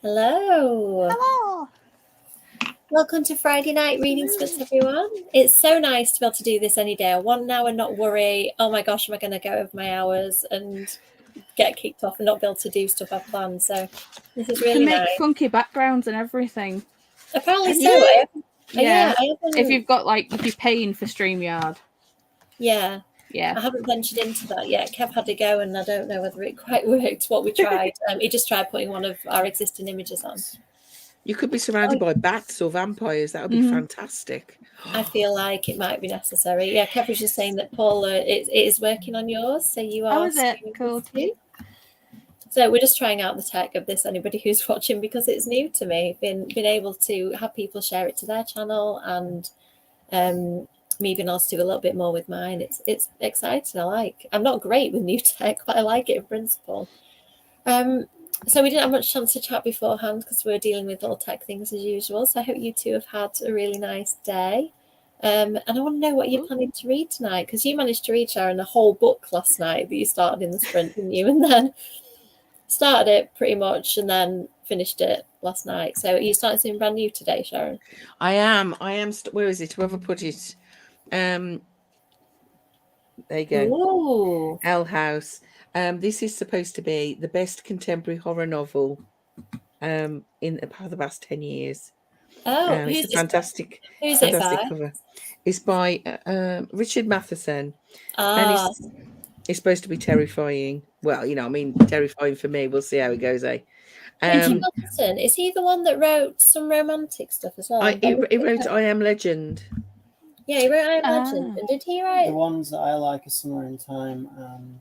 Hello. Hello. Welcome to Friday Night Reading Splits, everyone. It's so nice to be able to do this any day. I want now and not worry, oh my gosh, am I going to go over my hours and get kicked off and not be able to do stuff I've planned. So this is really You can make nice. funky backgrounds and everything. Apparently so. Yeah. If you've got if you're paying for StreamYard. Yeah. Yeah. I haven't ventured into that yet. Kev had to go and I don't know whether it quite worked what we tried. He just tried putting one of our existing images on. You could be surrounded by bats or vampires. That would be fantastic. I feel like it might be necessary. Yeah, Kev was just saying that Paula it is working on yours, so you are. Oh, is it? Cool. Too. So we're just trying out the tech of this. Anybody who's watching, because it's new to me. Been able to have people share it to their channel, and me being able to do a little bit more with mine. It's exciting. I'm not great with new tech, but I like it in principle. So we didn't have much chance to chat beforehand because we were dealing with all tech things as usual. So I hope you two have had a really nice day. And I want to know what you're planning to read tonight, because you managed to read, Sharon, a whole book last night that you started in the sprint, didn't you? And then started it pretty much and then finished it last night. So are you starting something brand new today, Sharon? I am. Where is it? Whoever put it. There you go. Ooh. L House. This is supposed to be the best contemporary horror novel in the past 10 years. Oh, it's a fantastic cover. It's by Richard Matheson. And it's supposed to be terrifying. Well, terrifying for me. We'll see how it goes, eh? Richard Matheson, is he the one that wrote some romantic stuff as well? He wrote I Am Legend. Yeah, he wrote I Am Legend. And did he write... The ones that I like are Somewhere in Time and...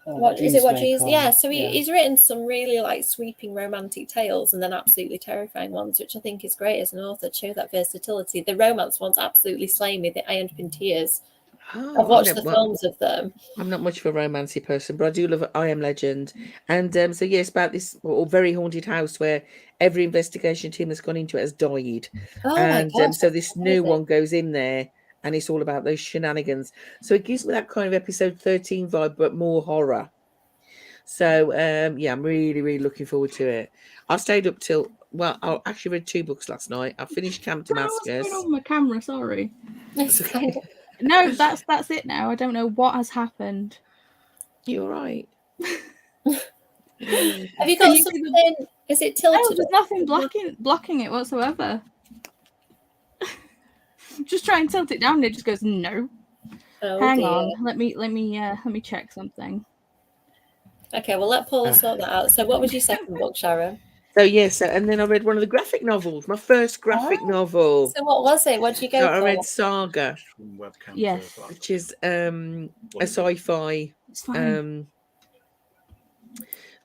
What Dreams? Yeah, so he's written some really sweeping romantic tales and then absolutely terrifying ones, which I think is great as an author to show that versatility. The romance ones absolutely slay me. I end up in tears. I've watched the films of them. I'm not much of a romancy person, but I do love I Am Legend. And so it's about this very haunted house where every investigation team that's gone into it has died. So this new one goes in there. And it's all about those shenanigans. So it gives me that kind of episode 13 vibe, but more horror. So, I'm really, really looking forward to it. I stayed up till... Well, I actually read 2 books last night. I finished Camp Damascus. What's going on my camera? Sorry. It's okay. No, that's it now. I don't know what has happened. You're all right. Have you got something... Is it tilted? No, there's nothing blocking it whatsoever. Just try and tilt it down and it just goes no. Hang on, let me check something. Okay, well let Paula sort that out. So what was your second book, Sharon? And then I read one of the graphic novels, my first graphic novel. So what was it? What did you go for? I read Saga. Yes. Which is a sci-fi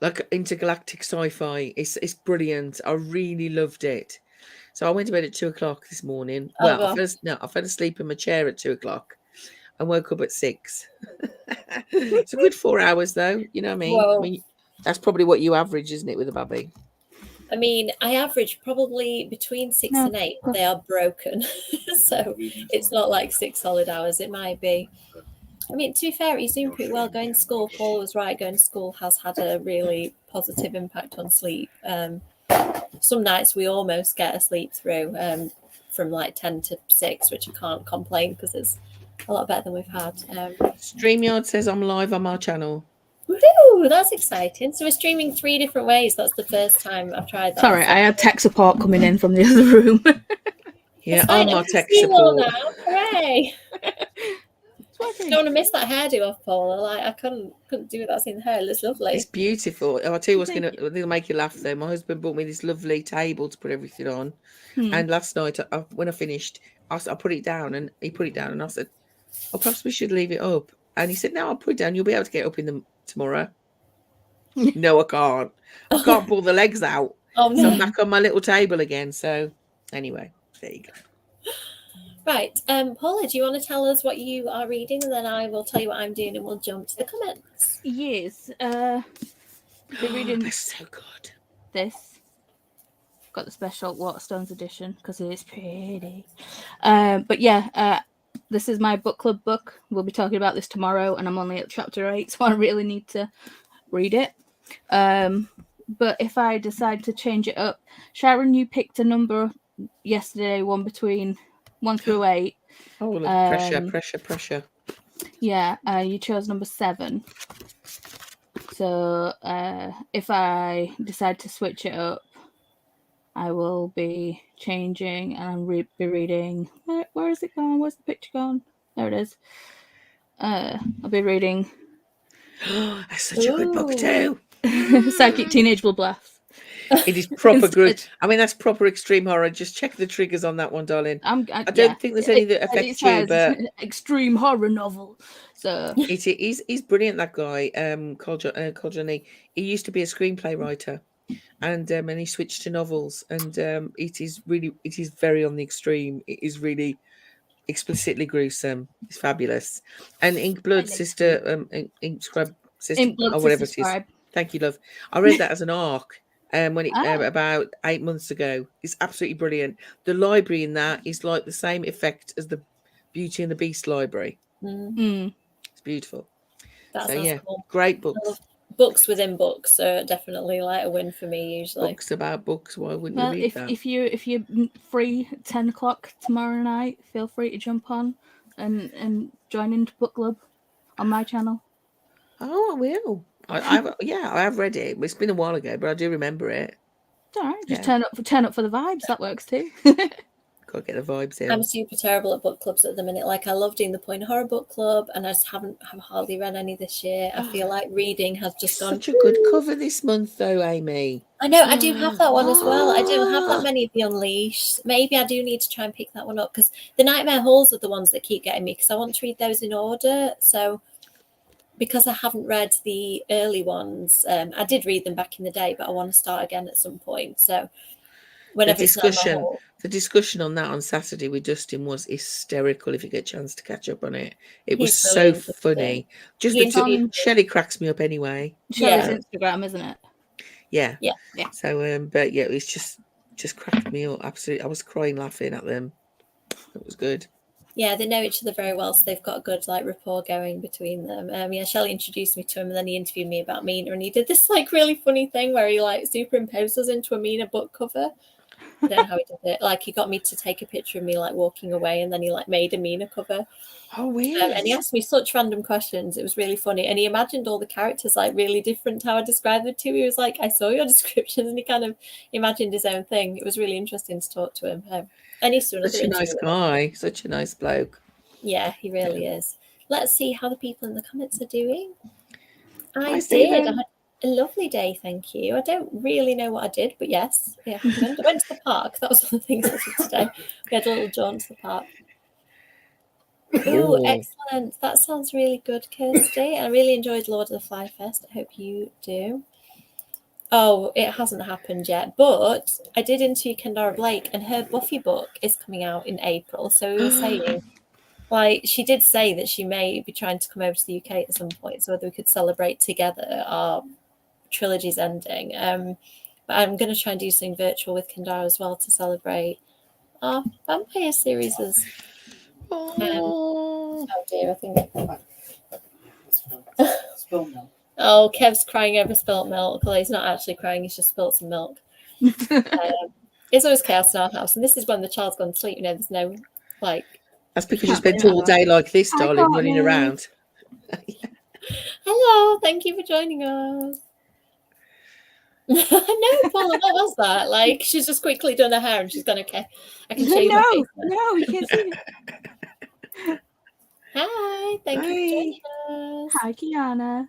like intergalactic sci-fi. It's brilliant. I really loved it. So I went to bed at 2:00 this morning. I fell asleep in my chair at 2:00 and woke up at 6. It's a good 4 hours though. You know what I mean? That's probably what you average, isn't it, with a baby? I mean, I average probably between 6 and 8. They are broken. So it's not like 6 solid hours. It might be. I mean, to be fair, he's doing pretty well going to school. Paul was right. Going to school has had a really positive impact on sleep. Some nights we almost get a sleep through from 10 to 6, which I can't complain because it's a lot better than we've had. StreamYard says I'm live on our channel. Woohoo! That's exciting. So we're streaming 3 different ways. That's the first time I've tried that. Sorry, I had tech support coming in from the other room. Yeah, I'm our tech support. Now. Hooray! Don't want to miss that hairdo off, Paula. I couldn't do without seeing the hair. It looks lovely. It's beautiful. I'll tell you what's gonna make you laugh though. My husband bought me this lovely table to put everything on. And last night when I finished, I put it down and he put it down and I said, I perhaps we should leave it up. And he said, no, I'll put it down. You'll be able to get up tomorrow. No, I can't. I can't pull the legs out. So I'm back on my little table again. So anyway, there you go. Right. Paula, do you want to tell us what you are reading? And then I will tell you what I'm doing and we'll jump to the comments. Yes. They're reading... That's so good. This. Got the special Waterstones edition because it is pretty. But yeah, this is my book club book. We'll be talking about this tomorrow and I'm only at chapter 8, so I really need to read it. but if I decide to change it up, Sharon, you picked a number yesterday, one between 1 through 8. Oh, look, pressure. Yeah, you chose number 7. So if I decide to switch it up, I will be changing, and I'll be reading. Where is it gone? Where's the picture gone? There it is. I'll be reading. That's such a good book too. Psychic Teenage Bloodbath. It is proper good. I mean, that's proper extreme horror. Just check the triggers on that one, darling. I don't think there's any that affect you, but extreme horror novel. So he's brilliant. That guy, Col Johnny. He used to be a screenplay writer, and he switched to novels. And it is very on the extreme. It is really explicitly gruesome. It's fabulous. And Ink Blood Sister, Ink Scrub Sister, or whatever it is. Thank you, love. I read that as an arc. When it about 8 months ago. It's absolutely brilliant. The library in that is like the same effect as the Beauty and the Beast library. It's beautiful. That sounds cool. Great books. Books within books are definitely like a win for me usually. Books about books. Why wouldn't you read that? If you're free at 10 o'clock tomorrow night, feel free to jump on and join into book club on my channel. Oh, I will. I have read it. It's been a while ago, but I do remember it. All right, just turn up for the vibes. That works too. Got to get the vibes in. I'm super terrible at book clubs at the minute. Like I love doing the Point Horror book club, and I just have hardly read any this year. I feel like reading has just gone. Such a good cover this month, though, Amy. I know. I do have that one as well. I don't have that many of the Unleashed. Maybe I do need to try and pick that one up because the Nightmare Halls are the ones that keep getting me because I want to read those in order. So. Because I haven't read the early ones, I did read them back in the day, but I want to start again at some point. So, whenever the discussion on that on Saturday with Dustin was hysterical. If you get a chance to catch up on it, it was so funny. Just Shelley cracks me up anyway. Shelley's Instagram, isn't it? Yeah. So, but yeah, it was just cracked me up. Absolutely, I was crying laughing at them. It was good. Yeah, they know each other very well, so they've got a good rapport going between them. Shelley introduced me to him, and then he interviewed me about Mina, and he did this really funny thing where he superimposed us into a Mina book cover. I don't know how he did it. He got me to take a picture of me walking away, and then he made a Mina cover. Oh, weird. And he asked me such random questions. It was really funny, and he imagined all the characters really different to how I described them to. He was like, "I saw your descriptions," and he kind of imagined his own thing. It was really interesting to talk to him. And he's such a nice guy, such a nice bloke. Yeah, he really is. Let's see how the people in the comments are doing. I had a lovely day, thank you. I don't really know what I did, but yes, yeah, I went to the park. That was one of the things I did today. We had a little jaunt to the park. Oh, excellent. That sounds really good, Kirsty. I really enjoyed Lord of the Fly Fest. I hope you do. Oh, it hasn't happened yet, but I did interview Kendara Blake, and her Buffy book is coming out in April. So we were saying, she did say that she may be trying to come over to the UK at some point, so whether we could celebrate together our trilogy's ending. But I'm going to try and do something virtual with Kendara as well to celebrate our vampire series. Oh dear, I think. Spilt milk. Oh, Kev's crying over spilt milk. Well, he's not actually crying, he's just spilt some milk. It's always chaos in our house, and this is when the child's gone to sleep. There's no That's because you spent all day like this, darling, running around. Hello, thank you for joining us. No, Paula, what was that? She's just quickly done her hair and she's gone, okay, I can show you my face now. No, you can't see it. Hi, thank you for joining us. Hi, Kiana.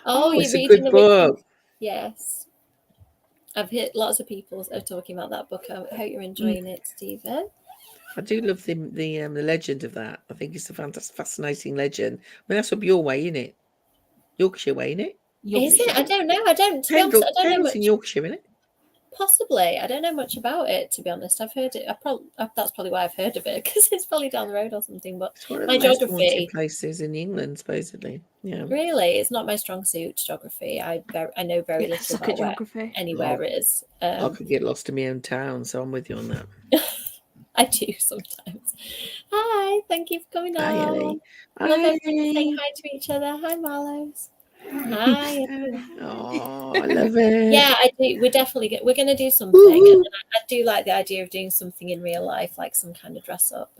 Oh, you're it's a reading good book. Yes. I've heard lots of people are talking about that book. I hope you're enjoying it, Stephen. I do love the legend of that. I think it's a fantastic, fascinating legend. I mean, that's up your way, isn't it? Yorkshire way, isn't it? Is it? I don't know. I don't. To be honest, I don't know much. In Yorkshire, isn't it? Possibly. I don't know much about it, to be honest. I've heard it. That's probably why I've heard of it, because it's probably down the road or something. But it's one of my the most geography haunted places in England, supposedly. Yeah. Really, it's not my strong suit. Geography. I know very little about geography. Anywhere is. I could get lost in my own town, so I'm with you on that. I do sometimes. Hi, thank you for coming on. Hi, Ellie. Love everyone saying hi to each other. Hi, Marlos. Hi. Oh, I love it. Yeah, I do. We're going to do something. And I do like the idea of doing something in real life, like some kind of dress up.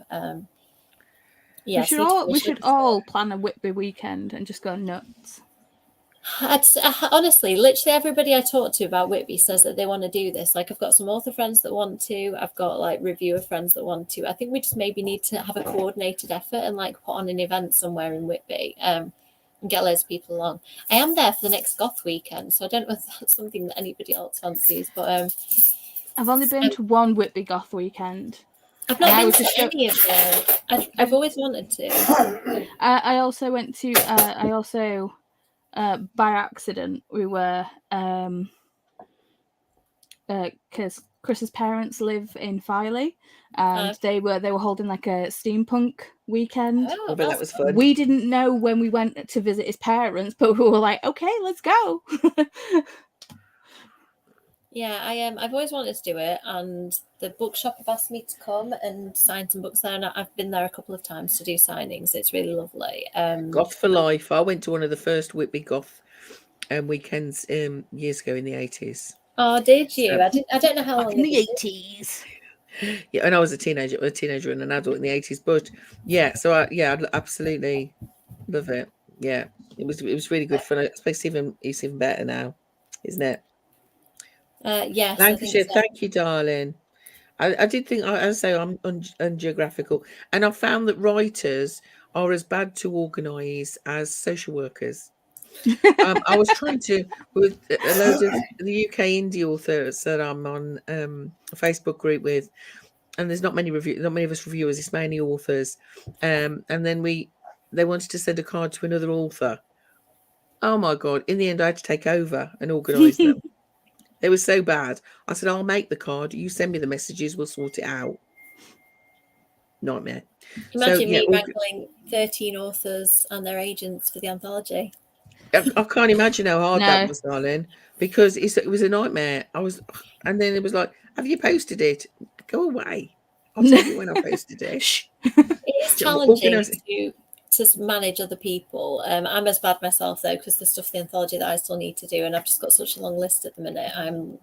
Yeah, we should all plan a Whitby weekend and just go nuts. Honestly, literally everybody I talk to about Whitby says that they want to do this. Like, I've got some author friends that want to. I've got like reviewer friends that want to. I think we just maybe need to have a coordinated effort and like put on an event somewhere in Whitby and get loads of people along. I am there for the next Goth weekend, so I don't know if that's something that anybody else fancies. But I've only been to one Whitby Goth weekend. I've not been to any of them. I've always wanted to. I also went to. By accident, we were because Chris's parents live in Filey, and they were holding like a steampunk weekend. Oh, but that was fun. We didn't know when we went to visit his parents, but we were like, okay, let's go. Yeah, I've always wanted to do it, and the bookshop have asked me to come and sign some books there, and I've been there a couple of times to do signings. It's really lovely. Goth for life. I went to one of the first Whitby Goth weekends years ago in the 80s. Oh, did you? I don't know how long in the 80s. Yeah, and I was a teenager and an adult in the 80s. But yeah, so I'd absolutely love it. Yeah, it was really good fun. I suppose it's even better now, isn't it? Yes. Lancashire, thank you, darling. I did think, as I say, I'm ungeographical, and I found that writers are as bad to organise as social workers. I was trying to, with a load of the UK indie authors that I'm on a Facebook group with, and there's not many of us reviewers, it's mainly authors. And then they wanted to send a card to another author. Oh my God. In the end, I had to take over and organise them. They were so bad. I said, I'll make the card. You send me the messages. We'll sort it out. Nightmare. Imagine me wrangling 13 authors and their agents for the anthology. I can't imagine how hard that was, darling, because it was a nightmare. And then it was like, have you posted it? Go away. I'll tell you when I posted it. It is challenging to manage other people. I'm as bad myself, though, because the stuff, the anthology that I still need to do, and I've just got such a long list at the minute. I'm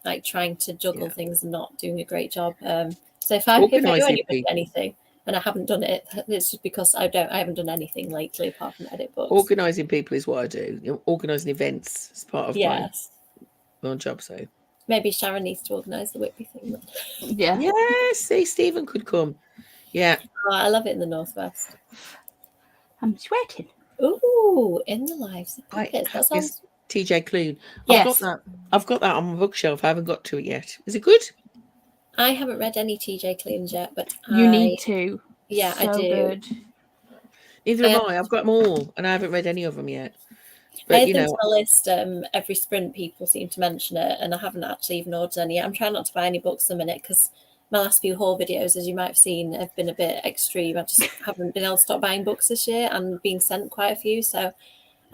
like trying to juggle things and not doing a great job. So if I do anything and I haven't done it, it's just because I haven't done anything lately apart from edit books. Organising people is what I do. Organising events is part of my job. So maybe Sharon needs to organise the Whitby thing. Yeah. Yes, see, Stephen could come. Yeah. Oh, I love it in the Northwest. I'm sweating. Ooh, In the Lives of Puppets. That sounds... TJ Clune. Yes. I've got that on my bookshelf. I haven't got to it yet. Is it good? I haven't read any TJ Clunes yet, but you need to. Yeah, so I do. Good. Neither have I. I've got them all, and I haven't read any of them yet. But I think my list, every sprint people seem to mention it, and I haven't actually even ordered any yet. I'm trying not to buy any books a minute because my last few haul videos, as you might have seen, have been a bit extreme. I just haven't been able to stop buying books this year and being sent quite a few. So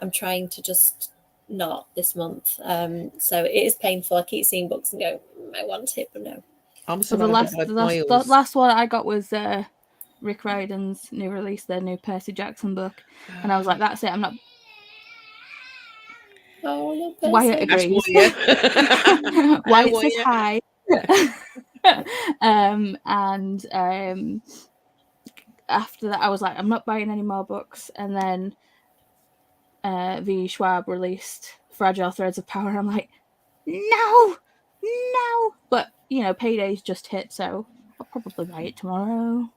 I'm trying to just not this month. So it is painful. I keep seeing books and go, I want it, but no. The last one I got was Rick Riordan's new release, their new Percy Jackson book. And I was like, that's it. I'm not... Oh, Wyatt agrees. Wyatt says hi. And after that, I was like, I'm not buying any more books. And then V. Schwab released Fragile Threads of Power. I'm like, no. But, payday's just hit, so I'll probably buy it tomorrow.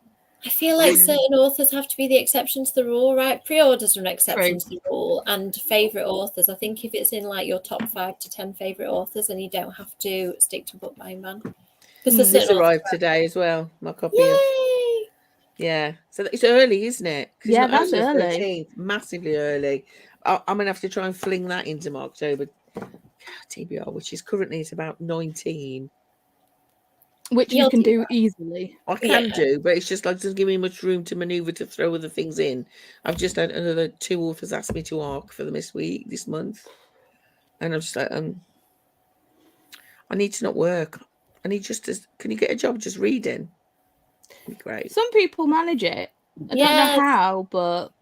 I feel like certain authors have to be the exception to the rule, right? Pre-orders are an exception to the rule, and favourite authors. I think if it's in like your top 5 to 10 favourite authors, then you don't have to stick to a book buying ban. Because this arrived today as well. My copy. Yay! Yeah, so it's early, isn't it? Yeah, that's early. 13th, massively early. I'm gonna have to try and fling that into my October TBR, which is currently at about 19. Which you can do easily. I can do, but it's just like doesn't give me much room to maneuver to throw other things in. I've just had another 2 authors ask me to arc for them this month, and I'm just like, I need to not work. I need just to. Can you get a job just reading? That'd be great. Some people manage it. I don't know how, but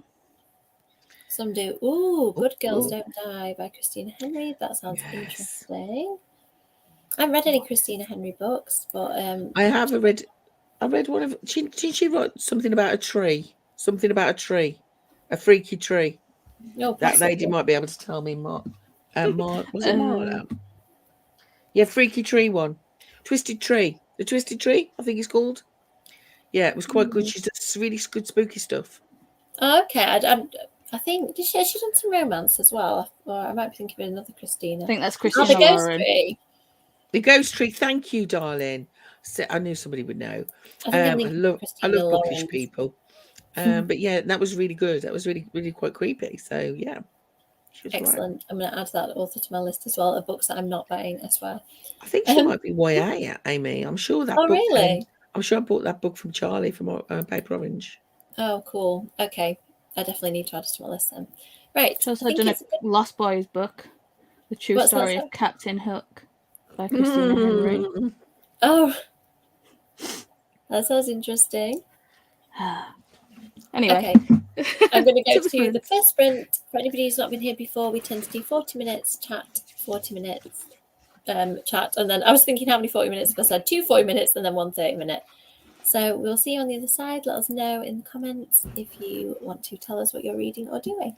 Some do. Ooh, Good Girls Ooh. Don't Die by Christina Henry. That sounds Yes. interesting. I haven't read any Christina Henry books, but I have read. I read one of. She wrote something about a tree. Something about a tree, a freaky tree. no, That lady possibly. might be able to tell me more. Was it Um, Marla? Yeah, freaky tree one. Twisted Tree. The Twisted Tree, I think it's called. Yeah, it was quite good. She's done really good spooky stuff. Oh, okay. I think did she done some romance as well, or I might be thinking of another Christina. I think that's Oh, Christina the Ghost Lauren. Tree. The Ghost Tree. Thank you, darling. So, I knew somebody would know. I think I'm I thinking of love Christina bookish Lauren. people. But yeah, that was really good. That was really quite creepy. So yeah, she was right. Excellent. I'm going to add that author to my list as well of books that I'm not buying, I swear. I think she might be YA, Amy. I'm sure that Oh, book. really? I'm sure I bought that book from Charlie from Paper Orange. Oh, cool. Okay. I definitely need to add it to my list then. Right. She also I think done a it's good. Lost Boys book, The True What's that, Story of sorry? Captain Hook by Christina Henry. Oh, that sounds interesting. Anyway, Okay. I'm going to go To the to the sprint. first sprint. For anybody who's not been here before, we tend to do 40 minutes chat, 40 minutes chat. And then I was thinking how many 40 minutes, but I said 2 40 minutes and then 1 30-minute. So we'll see you on the other side. Let us know in the comments if you want to tell us what you're reading or doing.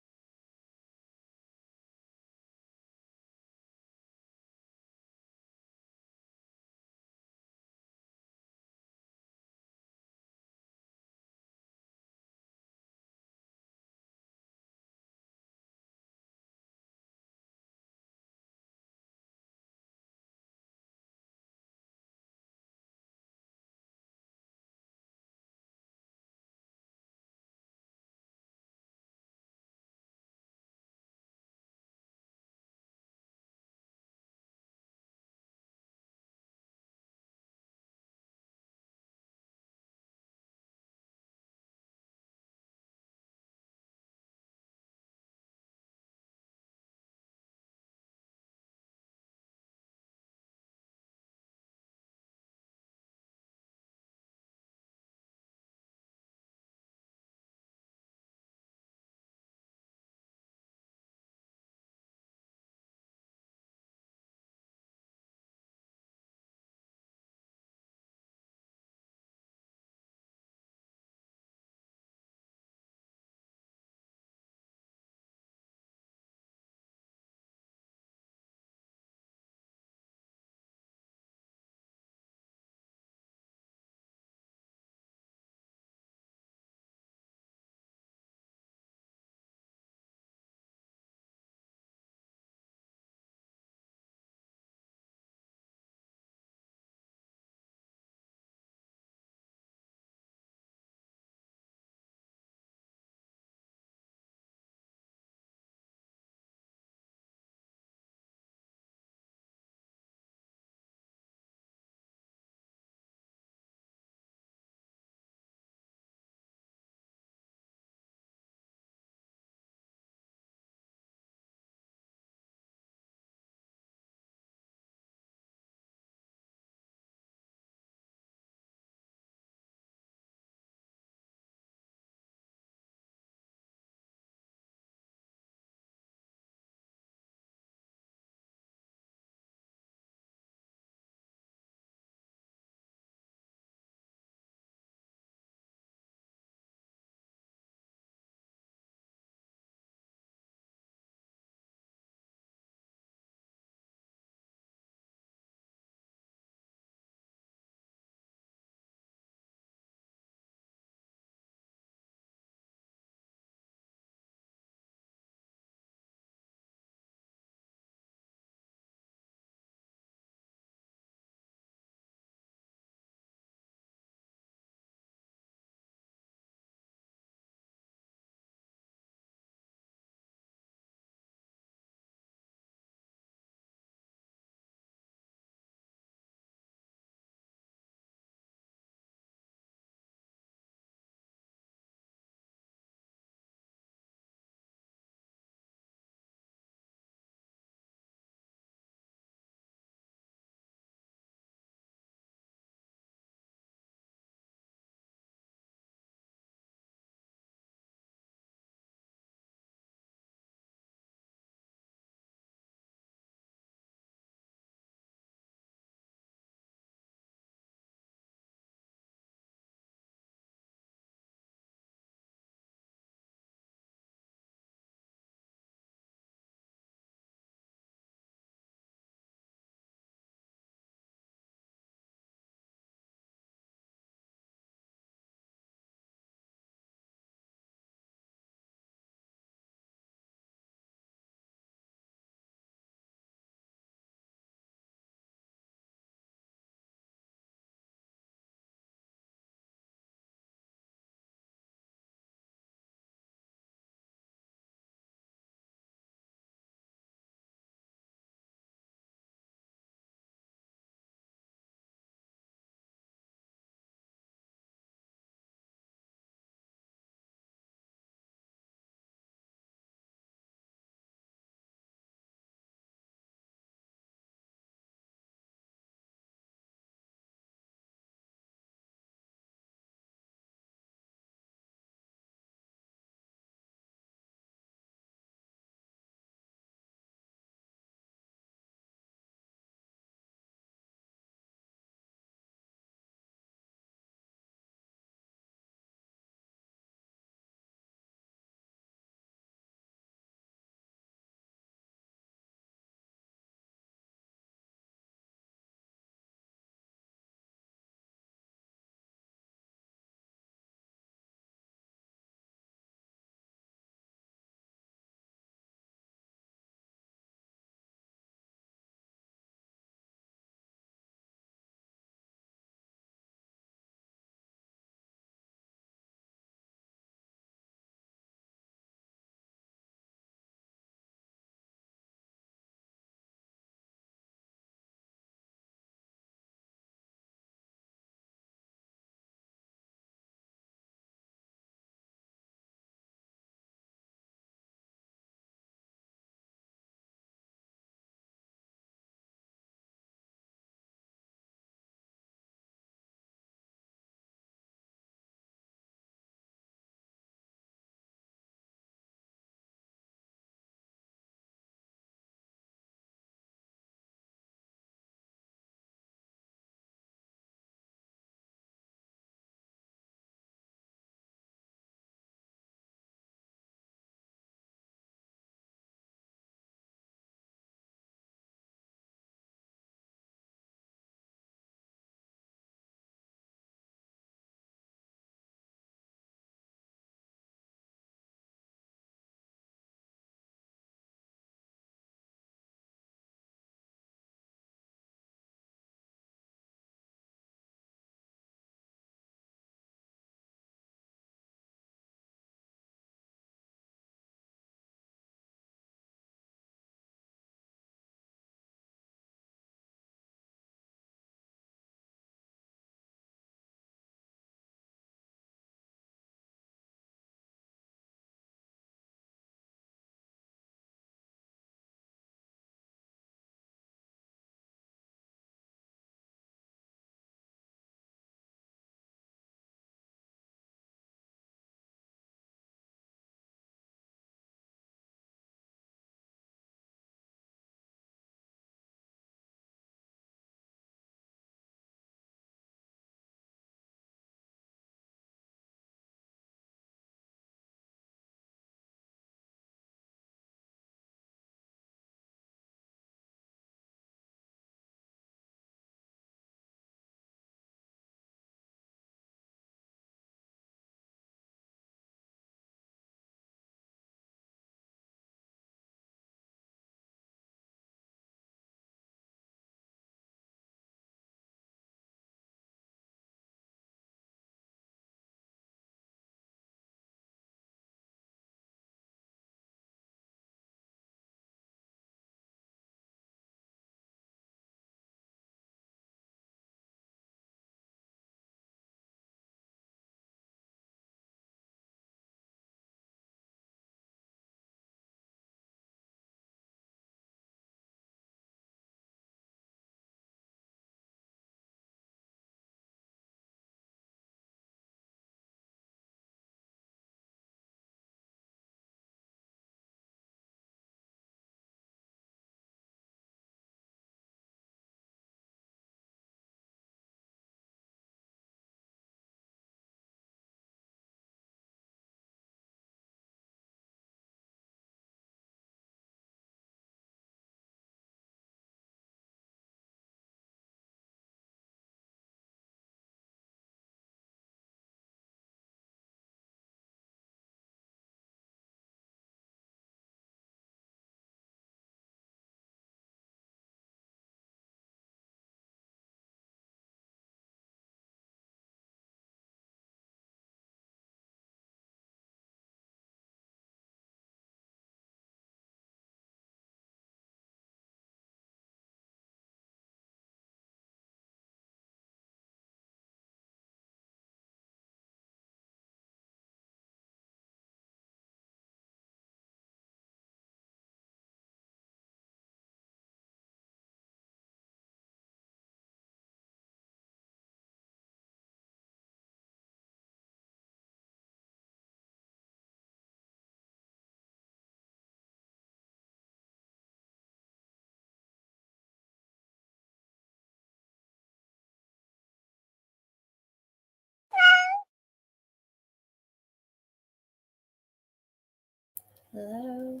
Hello.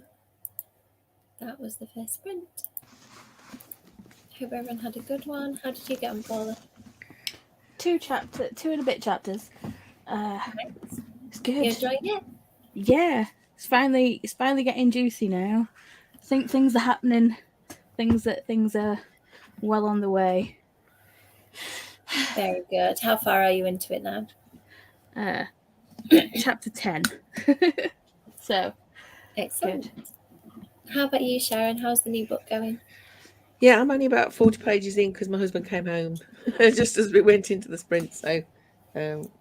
That was the first sprint. Hope everyone had a good one. How did you get on, Paula? 2 and a bit chapters. It's good. You enjoying it? Yeah, it's finally getting juicy now. I think things are happening. Things are well on the way. Very good. How far are you into it now? Chapter 10. So Excellent. good. How about you, Sharon? How's the new book going? Yeah, I'm only about 40 pages in because my husband came home just as we went into the sprint. So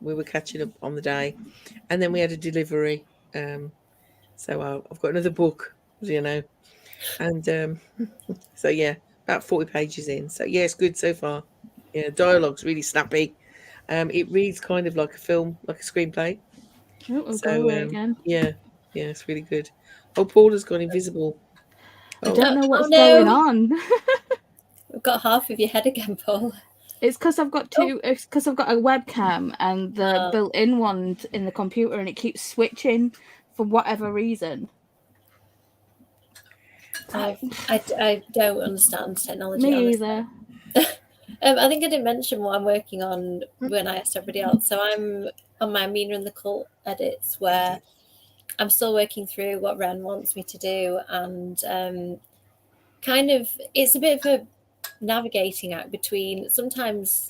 we were catching up on the day. And then we had a delivery. So I've got another book, you know. And so, yeah, about 40 pages in. So, yeah, it's good so far. Yeah, dialogue's really snappy. It reads kind of like a film, like a screenplay. Oh, we'll go away again. Yeah, it's really good. Oh, Paula's gone invisible. I don't know what's no. going on. We've got half of your head again, Paul. It's because I've got two. It's because I've got a webcam and the built-in one in the computer, and it keeps switching for whatever reason. I don't understand technology. Me honestly. either. I think I didn't mention what I'm working on when I asked everybody else. So I'm on my Mina and the Cult edits, where I'm still working through what Ren wants me to do, and kind of it's a bit of a navigating act between sometimes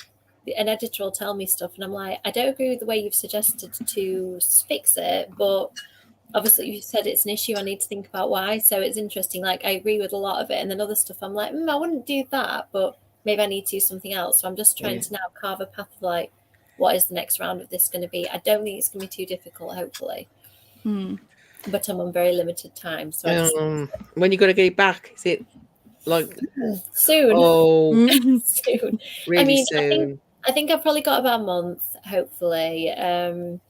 an editor will tell me stuff and I'm like, I don't agree with the way you've suggested to fix it, but obviously you said it's an issue, I need to think about why. So it's interesting, like I agree with a lot of it, and then other stuff I'm like, I wouldn't do that, but maybe I need to do something else. So I'm just trying to now carve a path of like, what is the next round of this going to be? I don't think it's going to be too difficult, hopefully. But I'm on very limited time, so I just when you got to get it back, is it like soon? Oh, soon. Really soon. I think I've probably got about a month, hopefully. And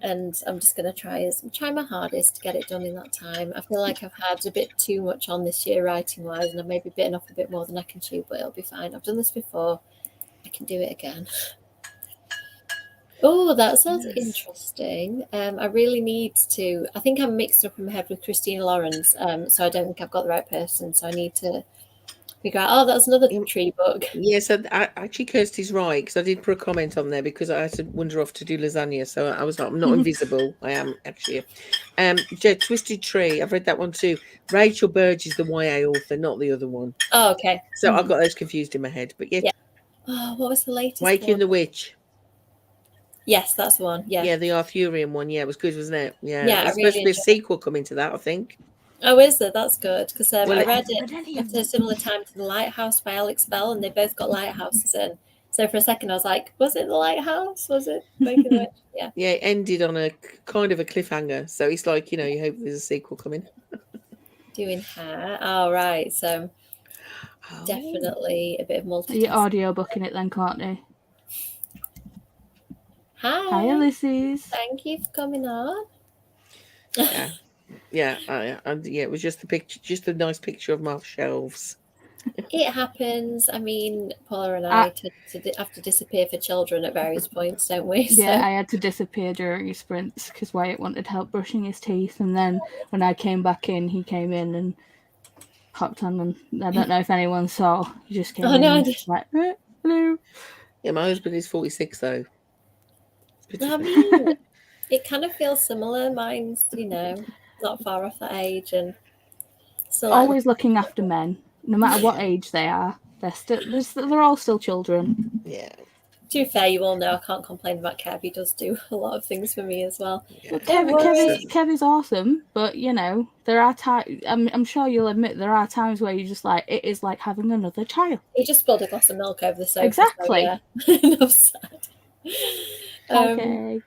I'm just going to try my hardest to get it done in that time. I feel like I've had a bit too much on this year writing wise, and I've maybe bitten off a bit more than I can chew, but it'll be fine. I've done this before. I can do it again. Oh, that sounds interesting. I really need to. I think I'm mixed up in my head with Christina Lawrence, so I don't think I've got the right person. So I need to figure out. Oh, that's another tree book. Yes, actually, Kirsty's right, because I did put a comment on there because I had to wander off to do lasagna. So I was not. I'm not invisible. I am actually. Twisted Tree. I've read that one too. Rachel Burge is the YA author, not the other one. Oh, okay. So I got those confused in my head. But yeah. Oh, what was the latest? Waking the Witch. Yes, that's the one. Yeah. Yeah, the Arthurian one. Yeah, it was good, wasn't it? Yeah. Yeah, There's supposed to be a sequel coming to that, I think. Oh, is there? That's good, because I read it Brilliant. at a similar time to The Lighthouse by Alex Bell, and they both got lighthouses in. So for a second, I was like, was it The Lighthouse? Was it Waking the Witch? Yeah. Yeah, it ended on a kind of a cliffhanger. So it's like, you hope there's a sequel coming. Doing hair. Oh, right. So definitely a bit of multitasking. The audio booking it then, can't you? Hi, Ulysses. Thank you for coming on. Yeah. It was just the picture, just a nice picture of my shelves. It happens. I mean, Paula and I have to disappear for children at various points, don't we? Yeah, I had to disappear during his sprints because Wyatt wanted help brushing his teeth, and then when I came back in, he came in and hopped on, and I don't know if anyone saw. He just came in and just like, hello. Yeah, my husband is 46 though. I mean, it kind of feels similar. Mine's, not far off that age, and still always looking after men, no matter what age they are. They're all still children. Yeah. To be fair, you all know I can't complain about Kev. He does do a lot of things for me as well. Yeah. Kev is awesome, but there are times. I'm sure you'll admit there are times where you're just like, it is like having another child. He just spilled a glass of milk over the sofa. Exactly. So, yeah. Enough said. Okay.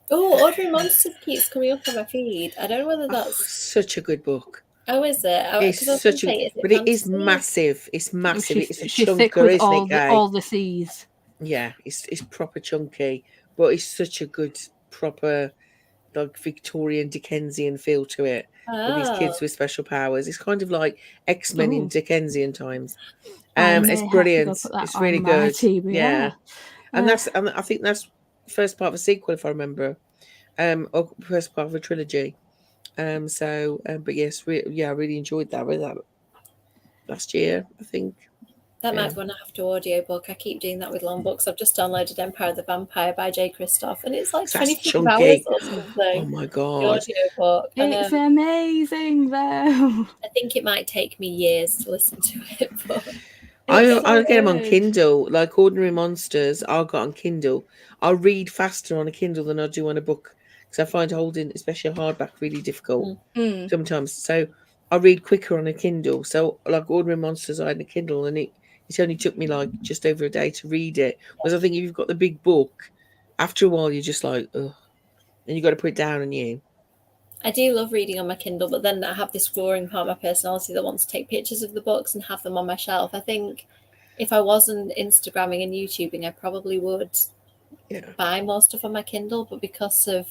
Ordinary Monsters keeps coming up on my feed. I don't know whether that's such a good book. Oh, is it? It's such a, but it is massive. It's massive. It's a chunker, thick with isn't it? All the C's. Yeah, it's proper chunky, but it's such a good proper like Victorian Dickensian feel to it. With these kids with special powers. It's kind of like X-Men in Dickensian times. It's brilliant. It's really good. Yeah. And I think that's first part of a sequel, if I remember. Or first part of a trilogy. But yes, I really enjoyed that. I read that last year, I think. That might be when I have to audiobook. I keep doing that with long books. I've just downloaded Empire of the Vampire by J. Christoph, and it's like That's 25 chunky. hours or something. Oh my The god. audiobook. It's amazing, though. I think it might take me years to listen to it, but I'll get them on good. Kindle, like Ordinary Monsters. I'll got on Kindle. I'll read faster on a Kindle than I do on a book because I find holding, especially a hardback, really difficult sometimes. So I read quicker on a Kindle. So like Ordinary Monsters, I had a Kindle, and it only took me like just over a day to read it. Whereas I think if you've got the big book, after a while you're just like, ugh, and you got to put it down on you. I do love reading on my Kindle, but then I have this growing part of my personality that wants to take pictures of the books and have them on my shelf. I think if I wasn't Instagramming and YouTubing, I probably would buy more stuff on my Kindle, but because of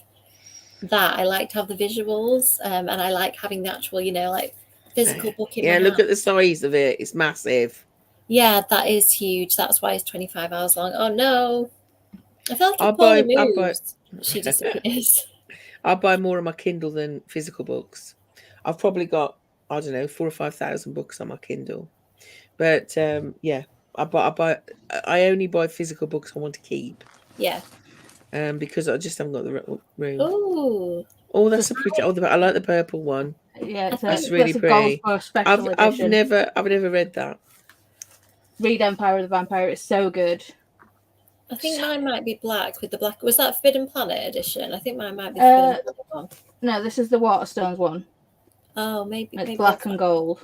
that, I like to have the visuals, and I like having the actual, like physical book in my hand. Look at the size of it. It's massive. Yeah, that is huge. That's why it's 25 hours long. Oh no. I feel like if Paula moves, she disappears. I buy more on my Kindle than physical books. I've probably got, I don't know, 4,000 or 5,000 books on my Kindle. But I only buy physical books I want to keep. Yeah. Because I just haven't got the room. Oh, that's a pretty. I like the purple one. Yeah, that's really pretty. I've never read that. Read Empire of the Vampire. It's so good. I think mine might be black with the black. Was that Forbidden Planet edition? I think mine might be the Forbidden Planet one. No, this is the Waterstones one. Oh, maybe. It's black and gold.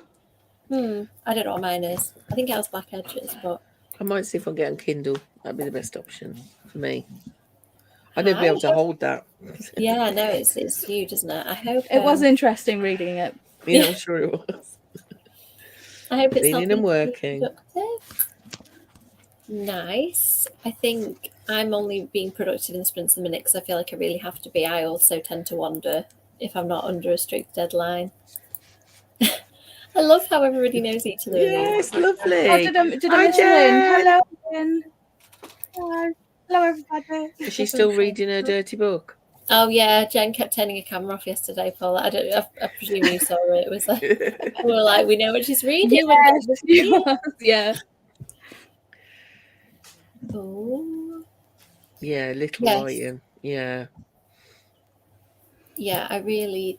I don't know what mine is. I think it has black edges, but I might see if I can get on Kindle. That'd be the best option for me. I'd never be able to hold that. Yeah, no, it's huge, isn't it? I hope it was interesting reading it. Yeah, I'm sure it was. I hope it's leaning and working. Productive. Nice. I think I'm only being productive in sprints a minute because I feel like I really have to be. I also tend to wander if I'm not under a strict deadline. I love how everybody knows each other. Yes, lovely. Oh, did I miss Lynn? Hello, Lynn. Hello, everybody. Is she still reading her dirty book? Oh yeah, Jen kept turning her camera off yesterday, Paul. I presume you saw it. It was like we were like, we know what she's reading. Yeah. Oh. Yeah, Little Lion. Yeah. Yeah, I do need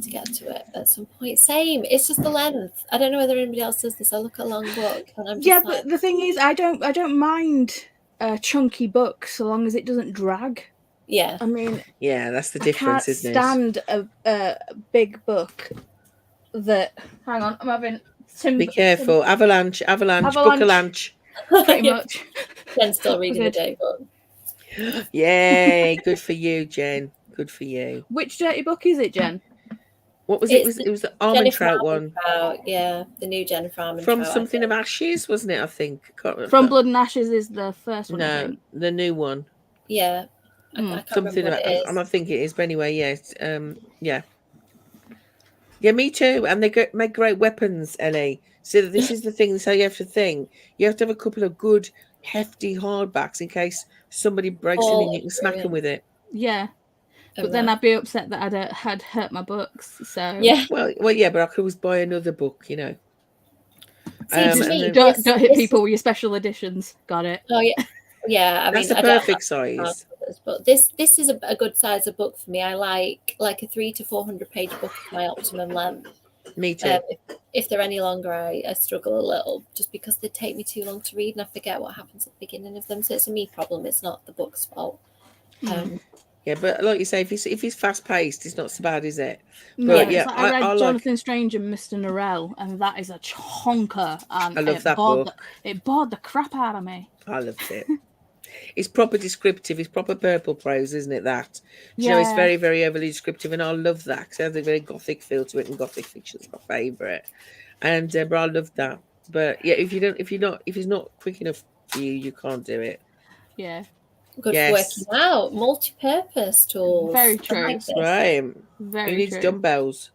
to get to it at some point. Same. It's just the length. I don't know whether anybody else does this. I look at a long book and I'm just but the thing is, I don't mind a chunky book so long as it doesn't drag. Yeah. I mean, yeah, that's the difference, isn't it? I can't stand a big book that. Hang on, I'm having. Be careful, avalanche, bookalanche. Pretty much. Jen's still reading the day book. Yay! Good for you, Jen. Good for you. Which dirty book is it, Jen? What was it? It was the Almond Trout one. Yeah, the new Jennifer Almond From Trout, Something of Ashes, wasn't it? I think. From Blood and Ashes is the first one. No, the new one. Yeah. I can't Something remember what it is. I think it is, but anyway, yes. Yeah. Yeah, me too. And they make great weapons, Ellie. So this is the thing. This is how you have to think. You have to have a couple of good, hefty hardbacks in case somebody breaks in and you can smack them with it. Yeah. But then I'd be upset that I had hurt my books. So yeah. Well, yeah, but I could always buy another book, you know. Don't hit people with your special editions. Got it. Oh yeah, yeah. I mean, that's the perfect size. But this is a good size of book for me. I like a 300 to 400 page book is my optimum length. Me too. If they're any longer, I struggle a little just because they take me too long to read and I forget what happens at the beginning of them. So it's a me problem. It's not the book's fault. Yeah, but like you say, if he's fast paced, it's not so bad, is it? No, but yeah, I read Jonathan Strange and Mr. Norrell, and that is a chonker. And I love that book. It bored the crap out of me. I loved it. It's proper descriptive. It's proper purple prose, isn't it? That you know, it's very, very overly descriptive, and I love that because it has a very gothic feel to it, and gothic fiction's my favourite. And but I love that. But yeah, if it's not quick enough for you, you can't do it. Yeah. Good for working out, multi-purpose tools. Very true. That's right. Very Who needs true. dumbbells?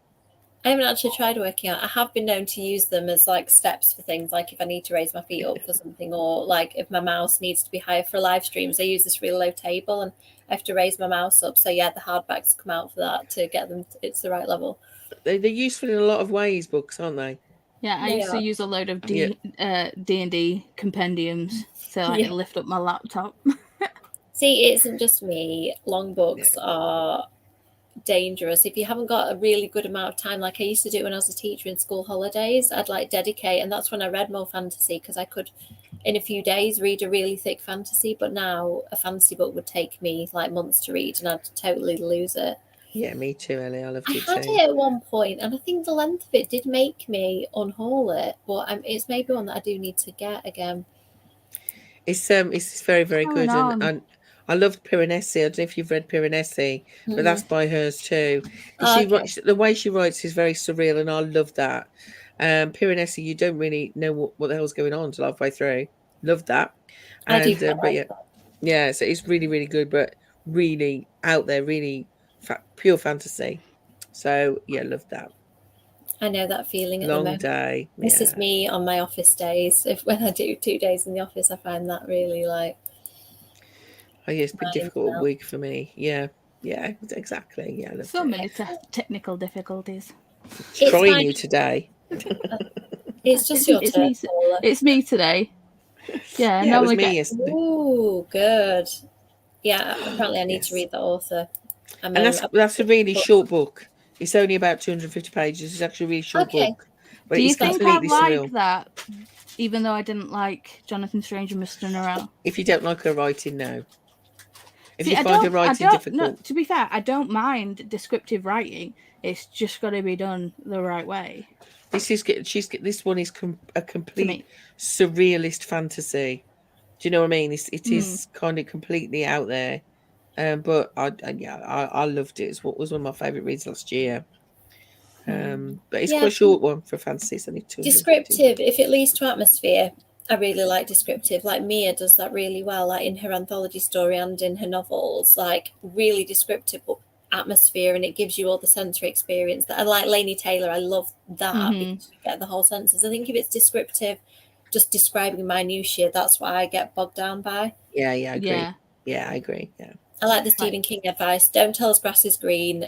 I haven't actually tried working out. I have been known to use them as like steps for things, like if I need to raise my feet up for something, or like if my mouse needs to be higher for live streams. I use this really low table and I have to raise my mouse up. So yeah, the hardbacks come out for that to get them. It's the right level. They're useful in a lot of ways, books, aren't they? Yeah, I used to use a load of D&D compendiums so I can lift up my laptop. See, it isn't just me. Long books are dangerous if you haven't got a really good amount of time. Like I used to do when I was a teacher in school holidays, I'd like dedicate, and that's when I read more fantasy, because I could in a few days read a really thick fantasy. But now a fantasy book would take me like months to read and I'd totally lose it. Yeah, me too, Ellie. I loved it too. I had it at one point, and I think the length of it did make me unhaul it, but it's maybe one that I do need to get again. It's very, very good, and I loved Piranesi. I don't know if you've read Piranesi, but that's by hers too. The way she writes is very surreal, and I love that. Piranesi, you don't really know what the hell's going on until halfway through. Love that. And but yeah, so it's really, really good, but really out there, really pure fantasy. So yeah, love that. I know that feeling at Long the moment. day. This is me on my office days. When I do 2 days in the office, I find that really like. Oh yeah, it's been a difficult week for me. Yeah, exactly. Yeah, so many technical difficulties. It's trying you today. It's just your turn. It's me today. Yeah, it was me yesterday. Ooh, good. Yeah, apparently I need to read the author. And that's a really short book. It's only about 250 pages. It's actually a really short book. But do you think I like that, even though I didn't like Jonathan Strange and Mr. Norrell? If you don't like her writing, no. If you find her writing difficult. No, to be fair, I don't mind descriptive writing. It's just got to be done the right way. This one is a complete surrealist fantasy. Do you know what I mean? It is kind of completely out there. But I loved it. It was one of my favourite reads last year. But it's quite a short one for fantasy. It's only 250. Descriptive, if it leads to atmosphere, I really like descriptive. Like Mia does that really well, like in her anthology story and in her novels, like really descriptive atmosphere, and it gives you all the sensory experience. And like Laini Taylor, I love that because you get the whole senses. I think if it's descriptive, just describing minutiae, that's what I get bogged down by. Yeah, I agree. Yeah, I agree. Yeah. I like the Stephen King advice. Don't tell us grass is green.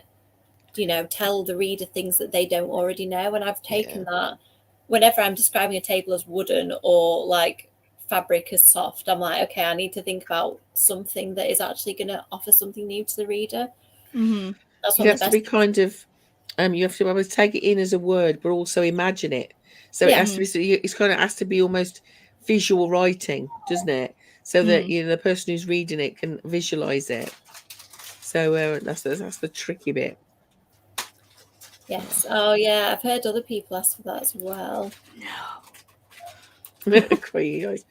Tell the reader things that they don't already know. And I've taken that whenever I'm describing a table as wooden or like fabric as soft, I'm like, okay, I need to think about something that is actually going to offer something new to the reader. That's you have to be kind of, you have to be able to take it in as a word, but also imagine it. So it has to be, it's kind of has to be almost visual writing, doesn't it? So that the person who's reading it can visualize it. So that's the tricky bit. Yes. Oh yeah, I've heard other people ask for that as well. No. Crazy guys.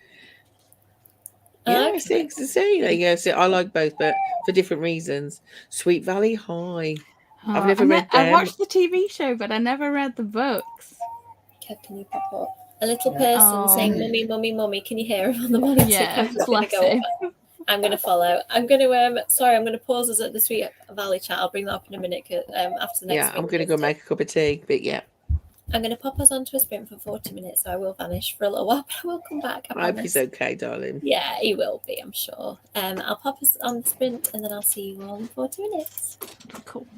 Yeah, so I like both, but for different reasons. Sweet Valley High. I've never read them. I watched the TV show, but I never read the books. Kev, can you pop up? A little person saying, "Mummy, mummy, mummy." Can you hear him on the monitor? Yeah, I'm going to follow. I'm going to I'm going to pause us at the Sweet Valley chat. I'll bring that up in a minute after the next. Yeah, I'm going to go make a cup of tea, but yeah. I'm going to pop us onto a sprint for 40 minutes, so I will vanish for a little while, but I will come back. I hope he's okay, darling. Yeah, he will be, I'm sure. I'll pop us on the sprint, and then I'll see you all in 40 minutes. Cool.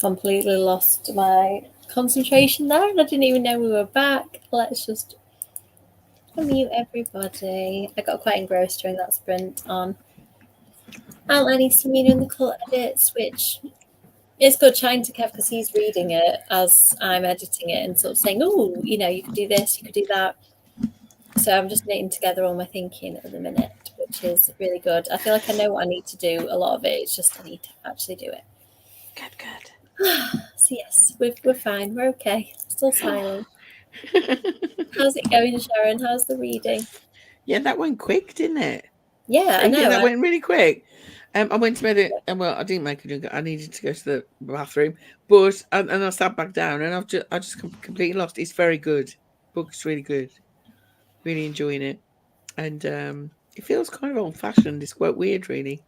completely lost my concentration there, and I didn't even know we were back. Let's just unmute everybody. I got quite engrossed during that sprint on outlining some Mina in the cult edits, which is good chatting to Kev because he's reading it as I'm editing it and sort of saying, oh, you know, you could do this, you could do that. So I'm just knitting together all my thinking at the minute, which is really good. I feel like I know what I need to do. A lot of it, it's just I need to actually do it. Good. So yes, we're fine. We're okay. Still smiling. How's it going, Sharon? How's the reading? Yeah, that went quick, didn't it? Yeah, I know. Yeah, that went really quick. I went to bed and well, I didn't make a drink. I needed to go to the bathroom, but and I sat back down and I just completely lost. It's very good. Book's really good. Really enjoying it, and it feels kind of old fashioned. It's quite weird, really,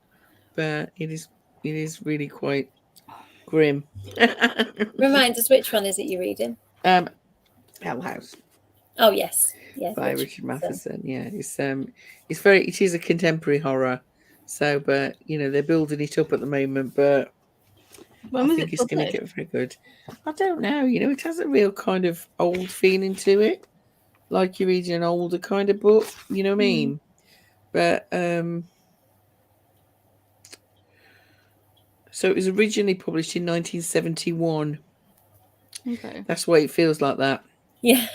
but it is really quite grim. Remind us, which one is it you're reading? Hell House. Oh yes, yeah, by Richard Matheson. Yeah, it is a contemporary horror. So, but you know, they're building it up at the moment, but I think it's going to get very good. I don't know. You know, it has a real kind of old feeling to it, like you're reading an older kind of book. You know what I mean? But so it was originally published in 1971. Okay, that's why it feels like that. Yeah.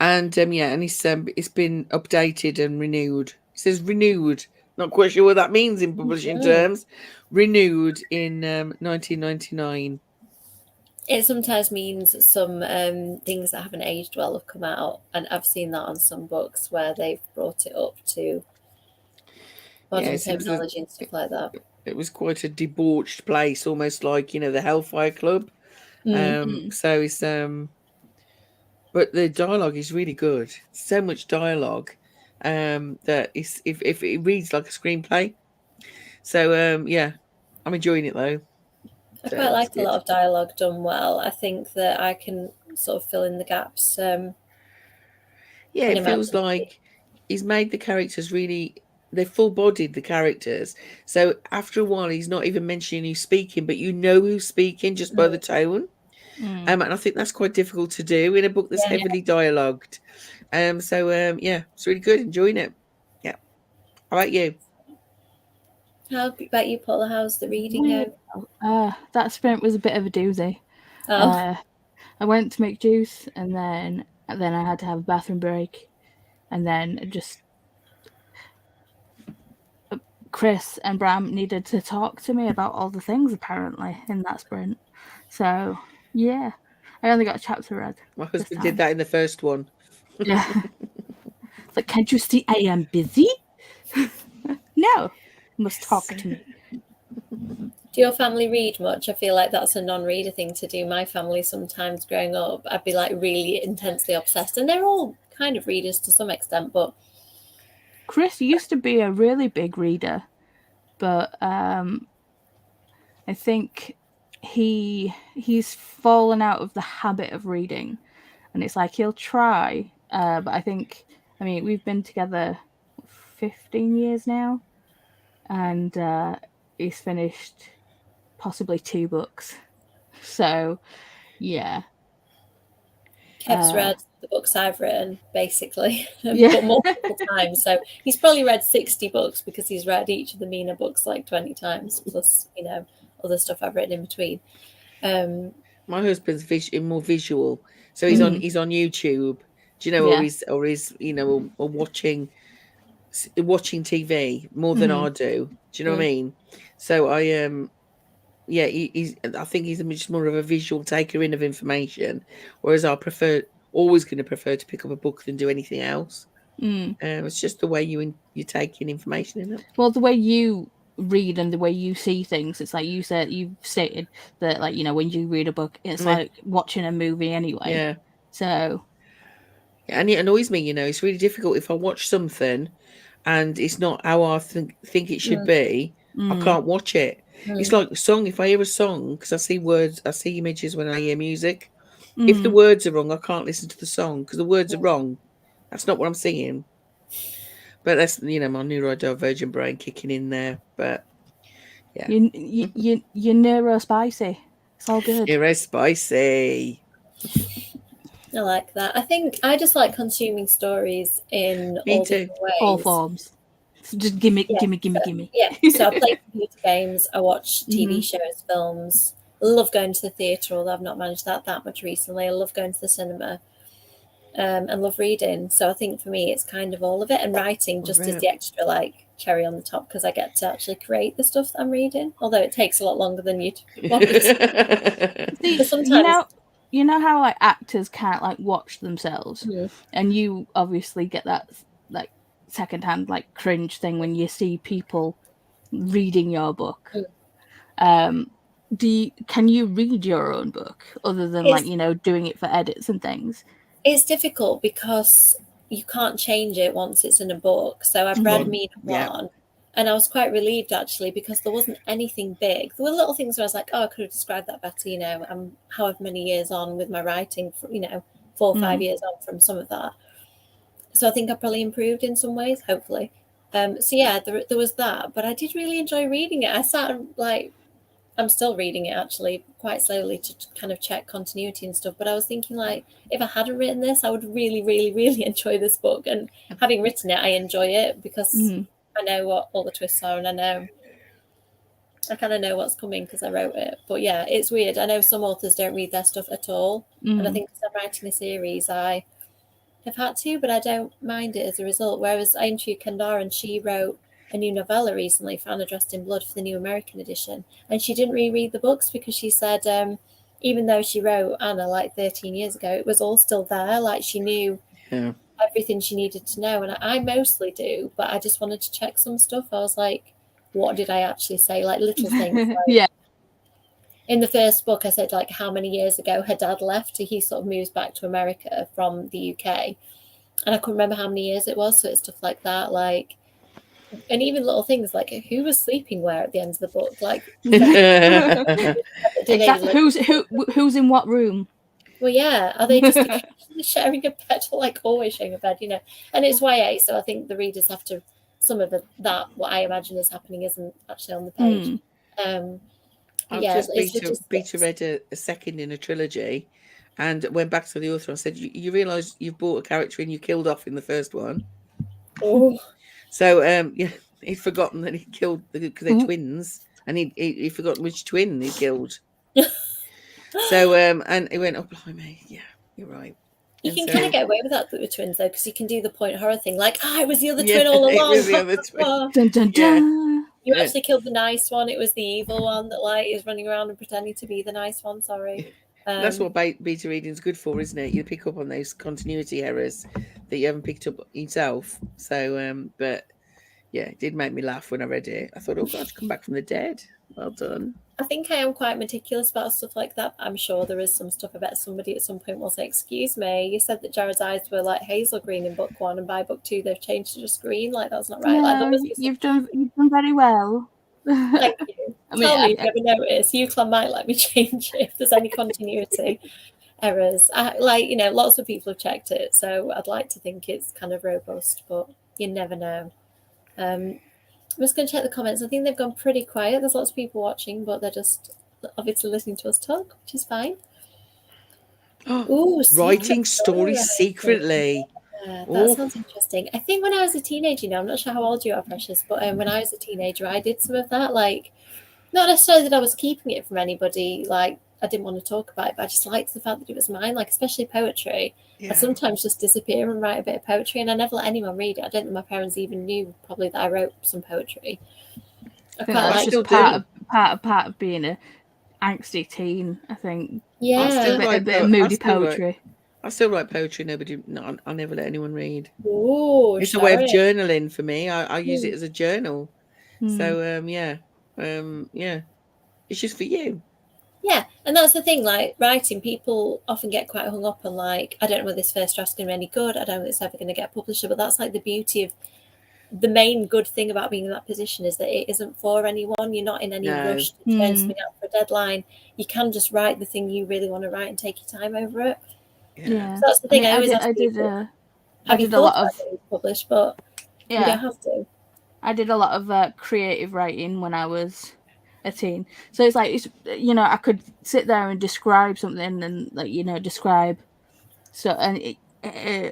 And and it's been updated and renewed. It says renewed. Not quite sure what that means in publishing terms. Renewed in 1999. It sometimes means some things that haven't aged well have come out, and I've seen that on some books where they've brought it up to modern terminology and stuff like that. It was quite a debauched place, almost like, you know, the Hellfire Club. So it's but the dialogue is really good. So much dialogue that if it reads like a screenplay. So yeah, I'm enjoying it though. I quite like a lot of dialogue done well. I think that I can sort of fill in the gaps. Yeah, it feels like he's made the characters really. They're full-bodied, the characters. So after a while, he's not even mentioning who's speaking, but you know who's speaking just by the tone. And I think that's quite difficult to do in a book that's heavily dialogued. So yeah, it's really good. Enjoying it. Yeah. How about you? How about you, Paula? How's the reading going? That sprint was a bit of a doozy. I went to make juice, and then I had to have a bathroom break, and then just Chris and Bram needed to talk to me about all the things apparently in that sprint. So yeah, I only got a chapter read. My husband did that in the first one. Yeah. It's like, can't you see I am busy? No, you must talk to me. Do your family read much? I feel like that's a non-reader thing to do. My family sometimes growing up, I'd be like really intensely obsessed, and they're all kind of readers to some extent, but Chris used to be a really big reader, but I think he's fallen out of the habit of reading, and it's like he'll try, but I mean we've been together 15 years now, and he's finished possibly 2 books. So yeah, Kev's read the books I've written basically, but multiple times. So he's probably read 60 books because he's read each of the Mina books like 20 times, plus, you know, other stuff I've written in between. My husband's more visual, so he's on YouTube. Do you know, or he's you know, or watching TV more than I do. Do you know what I mean? So I yeah, I think he's just more of a visual taker in of information, whereas I always going to prefer to pick up a book than do anything else. It's just the way you take in information in it. Well, the way you read and the way you see things, it's like you've stated that, like, you know, when you read a book, it's like watching a movie anyway. Yeah. So. And it annoys me, you know. It's really difficult if I watch something and it's not how I think it should be. I can't watch it. It's like a song. If I hear a song, because I see words, I see images when I hear music. If the words are wrong, I can't listen to the song because the words are wrong. That's not what I'm singing. But that's, you know, my neurodivergent brain kicking in there. But yeah, you neurospicy. It's all good. You're spicy. I like that. I think I just like consuming stories in Me all too. different ways. All forms. So just gimme. Yeah, so I play computer games, I watch TV shows, films. I love going to the theatre, although I've not managed that much recently. I love going to the cinema, and love reading. So I think for me, it's kind of all of it. And writing just is the extra like cherry on the top because I get to actually create the stuff that I'm reading, although it takes a lot longer than you'd want it to. See, Sometimes you know how like actors can't like watch themselves, and you obviously get that like secondhand like cringe thing when you see people reading your book. Can you read your own book other than like doing it for edits and things? It's difficult because you can't change it once it's in a book. So I've read Mina 1, and I was quite relieved actually because there wasn't anything big. There were little things where I was like, oh, I could have described that better. I'm however many years on with my writing, 4 or 5 years on from some of that. So I think I probably improved in some ways, hopefully. So yeah, there was that, but I did really enjoy reading it. I sat like, I'm still reading it actually quite slowly to kind of check continuity and stuff. But I was thinking like, if I hadn't written this, I would really, really, really enjoy this book. And having written it, I enjoy it because I know what all the twists are, and I kind of know what's coming because I wrote it. But yeah, it's weird. I know some authors don't read their stuff at all. And I think because I'm writing a series, I have had to, but I don't mind it as a result. Whereas I interviewed Kendara and she wrote a new novella recently, Anna Dressed in Blood, for the new American edition, and she didn't reread the books because she said even though she wrote Anna like 13 years ago, it was all still there. Like she knew everything she needed to know, and I mostly do, but I just wanted to check some stuff. I was like, what did I actually say? Like little things. Like, in the first book I said like how many years ago her dad left. He sort of moves back to America from the UK, and I couldn't remember how many years it was. So it's stuff like that, like, and even little things like who was sleeping where at the end of the book, like who's in what room. Well, yeah, are they just sharing a bed, or like always sharing a bed, and it's YA, so I think the readers have to, some of that what I imagine is happening isn't actually on the page. I've just beta read a second in a trilogy and went back to the author and said, you realise you've brought a character in you killed off in the first one. So he'd forgotten that he killed because they're twins, and he'd forgotten which twin he killed. So and he went, oh blimey, yeah, you're right. You can kind of get away with that with twins though, because you can do the point horror thing, like it was the other twin all along. It was the other twin. Dun, dun, dun. You actually killed the nice one. It was the evil one that like is running around and pretending to be the nice one. Sorry. That's what beta reading is good for, isn't it? You pick up on those continuity errors that you haven't picked up yourself. So, but yeah, it did make me laugh when I read it. I thought, oh God, come back from the dead. Well done. I think I am quite meticulous about stuff like that. I'm sure there is some stuff. I bet somebody at some point will say, excuse me, you said that Jared's eyes were like hazel green in book 1, and by book 2 they've changed to just green. Like, that's not right. Yeah, like, you've done very well. Thank you. Tell me if you ever notice. UCLan might let me change it if there's any continuity errors. Lots of people have checked it, so I'd like to think it's kind of robust, but you never know. I'm just going to check the comments. I think they've gone pretty quiet. There's lots of people watching, but they're just obviously listening to us talk, which is fine. Ooh, writing stories secretly. That sounds interesting. I think when I was a teenager, I'm not sure how old you are, Precious, but when I was a teenager, I did some of that. Like, not necessarily that I was keeping it from anybody. Like, I didn't want to talk about it, but I just liked the fact that it was mine. Like, especially poetry. Yeah. I sometimes just disappear and write a bit of poetry, and I never let anyone read it. I don't think my parents even knew probably that I wrote some poetry. I quite like just part of being a angsty teen. I think. Yeah, a bit of moody poetry. I still write poetry. I never let anyone read. Ooh, it's a way of journaling for me. I use it as a journal. So it's just for you. Yeah, and that's the thing, like writing, people often get quite hung up on like, I don't know whether this first draft's going to be any good, I don't know whether it's ever going to get published, but that's like the beauty of the main good thing about being in that position is that it isn't for anyone. You're not in any rush to turn something out for a deadline. You can just write the thing you really want to write and take your time over it. Yeah, so that's the thing. I did a lot of published, but you don't have to. I did a lot of creative writing when I was a teen. So it's like, it's, you know, I could sit there and describe something and, like, you know, describe. So, and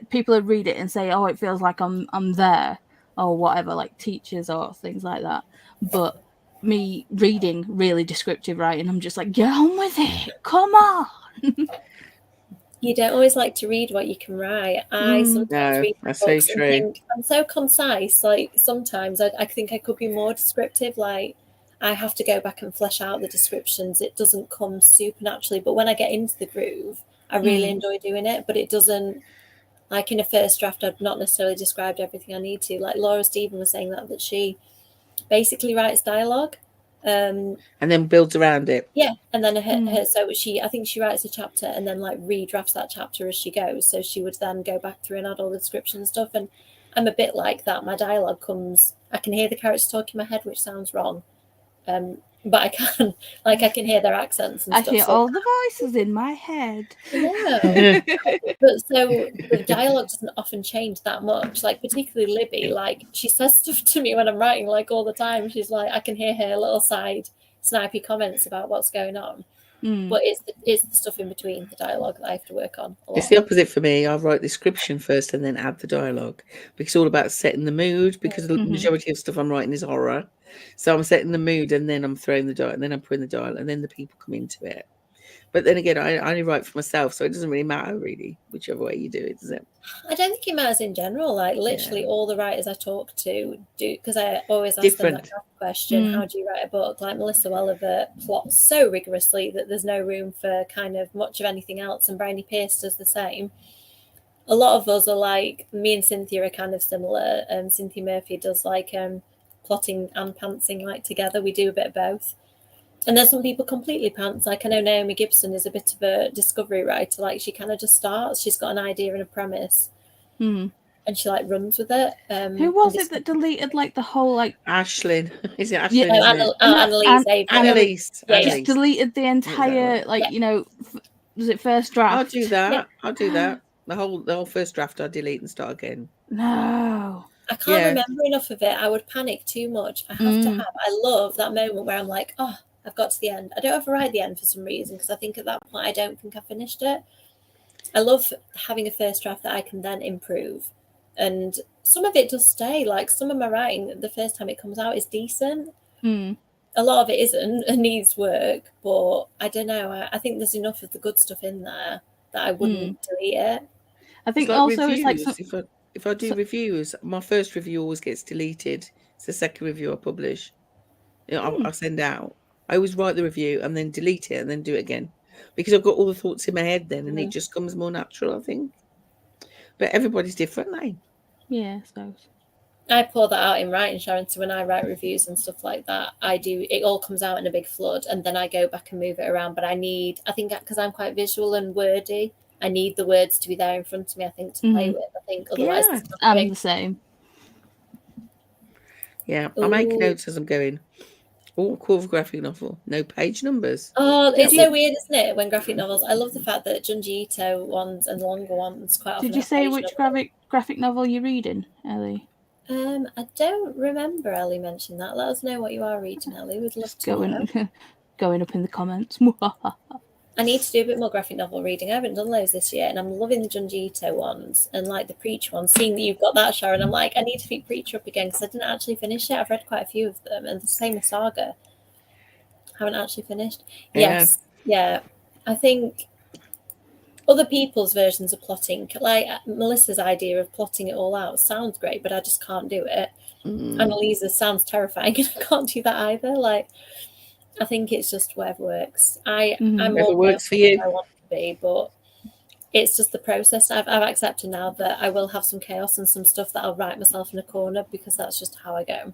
people would read it and say, oh, it feels like I'm there or whatever, like teachers or things like that. But me reading really descriptive writing, I'm just like, get on with it. Come on. You don't always like to read what you can write. I sometimes read that's books so and true. think I'm so concise. Like sometimes I think I could be more descriptive. Like I have to go back and flesh out the descriptions. It doesn't come super naturally. But when I get into the groove, I really enjoy doing it. But it doesn't, like in a first draft, I've not necessarily described everything I need to. Like Laura Stephen was saying that she basically writes dialogue. And then builds around it. Yeah, and then her so I think she writes a chapter and then like redrafts that chapter as she goes. So she would then go back through and add all the description and stuff. And I'm a bit like that. My dialogue comes, I can hear the characters talk in my head, which sounds wrong. But I can hear their accents and I stuff. hear all the voices in my head. Yeah. But so the dialogue doesn't often change that much. Like particularly Libby, like she says stuff to me when I'm writing, like all the time. She's like, I can hear her little side snipey comments about what's going on. But it's the stuff in between the dialogue that I have to work on a lot. It's the opposite for me. I write the description first and then add the dialogue, because it's all about setting the mood, because the majority of stuff I'm writing is horror. So I'm setting the mood and then I'm throwing the dialogue and then I'm putting the dialogue and then the people come into it. But then again, I only write for myself, so it doesn't really matter really whichever way you do it, does it? I don't think it matters in general. Like literally all the writers I talk to do, because I always ask them that question, how do you write a book? Like Melissa Welliver plots so rigorously that there's no room for kind of much of anything else, and Bryony Pierce does the same. A lot of us are like, me and Cynthia are kind of similar. Cynthia Murphy does like plotting and pantsing like together. We do a bit of both. And then some people completely pants. Like I know Naomi Gibson is a bit of a discovery writer. Like she kind of just starts. She's got an idea and a premise, and she like runs with it. Who was it that deleted like the whole like Ashlyn? Is it Ashlyn? Yeah, Annalise. Annalise. Just deleted the entire you know. Was it first draft? I'll do that. Yeah. I'll do that. The whole first draft I delete and start again. No. I can't remember enough of it. I would panic too much. I have to have. I love that moment where I'm like, oh, I've got to the end. I don't ever write the end for some reason, because I think at that point I don't think I finished it. I love having a first draft that I can then improve, and some of it does stay. Like some of my writing, the first time it comes out is decent. A lot of it isn't and needs work, but I don't know. I think there's enough of the good stuff in there that I wouldn't delete it. I think like also reviews. it's like if I do reviews, my first review always gets deleted. It's the second review I publish. You know, I'll send out. I always write the review and then delete it and then do it again, because I've got all the thoughts in my head then, and it just comes more natural, I think. But everybody's different, like. Yeah, I suppose. I pour that out in writing, Sharon. So when I write reviews and stuff like that, it all comes out in a big flood, and then I go back and move it around. But I think because I'm quite visual and wordy, I need the words to be there in front of me, I think, to play with. I think otherwise I'm the same. Yeah, I make notes as I'm going. Oh, cool graphic novel. No page numbers. Oh, it's so weird, isn't it? When graphic novels, I love the fact that Junji Ito ones and the longer ones quite often. Did you say which graphic novel you're reading, Ellie? I don't remember Ellie mentioned that. Let us know what you are reading, Ellie. We'd love to know. Going up in the comments. I need to do a bit more graphic novel reading. I haven't done those this year, and I'm loving the Junji Ito ones and like the Preach ones. Seeing that you've got that, Sharon, I'm like, I need to pick Preacher up again, because I didn't actually finish it. I've read quite a few of them, and the same with Saga. Haven't actually finished. Yes, yeah. I think other people's versions of plotting, like Melissa's idea of plotting it all out, sounds great, but I just can't do it. Annalise's sounds terrifying, and I can't do that either. Like, I think it's just whatever works. I'm whatever works for you. I want to be, but it's just the process. I've accepted now that I will have some chaos and some stuff that I'll write myself in a corner, because that's just how I go.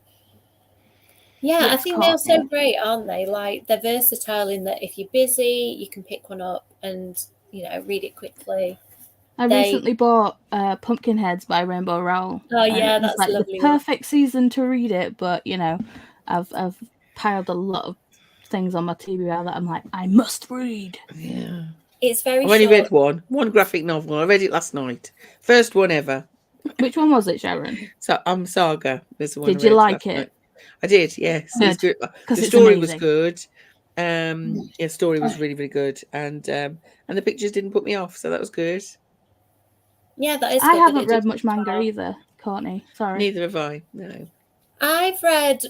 Yeah, I think they're so great, aren't they? Like, they're versatile in that if you're busy, you can pick one up and, you know, read it quickly. I recently bought Pumpkinheads by Rainbow Rowell. Oh yeah, that's like lovely. The perfect season to read it, but you know, I've piled a lot of things on my TBR that I'm like, I must read. Yeah, it's very. I've only read one graphic novel. I read it last night. First one ever. Which one was it, Sharon? So Saga. There's the one. Did you like it? I did, yes. It was good. Because The it's story was amazing. good. Yeah, story was really, really good. And the pictures didn't put me off, so that was good. Yeah, that is I good. haven't read much manga either, Courtney. Sorry. Neither have I, no. I've read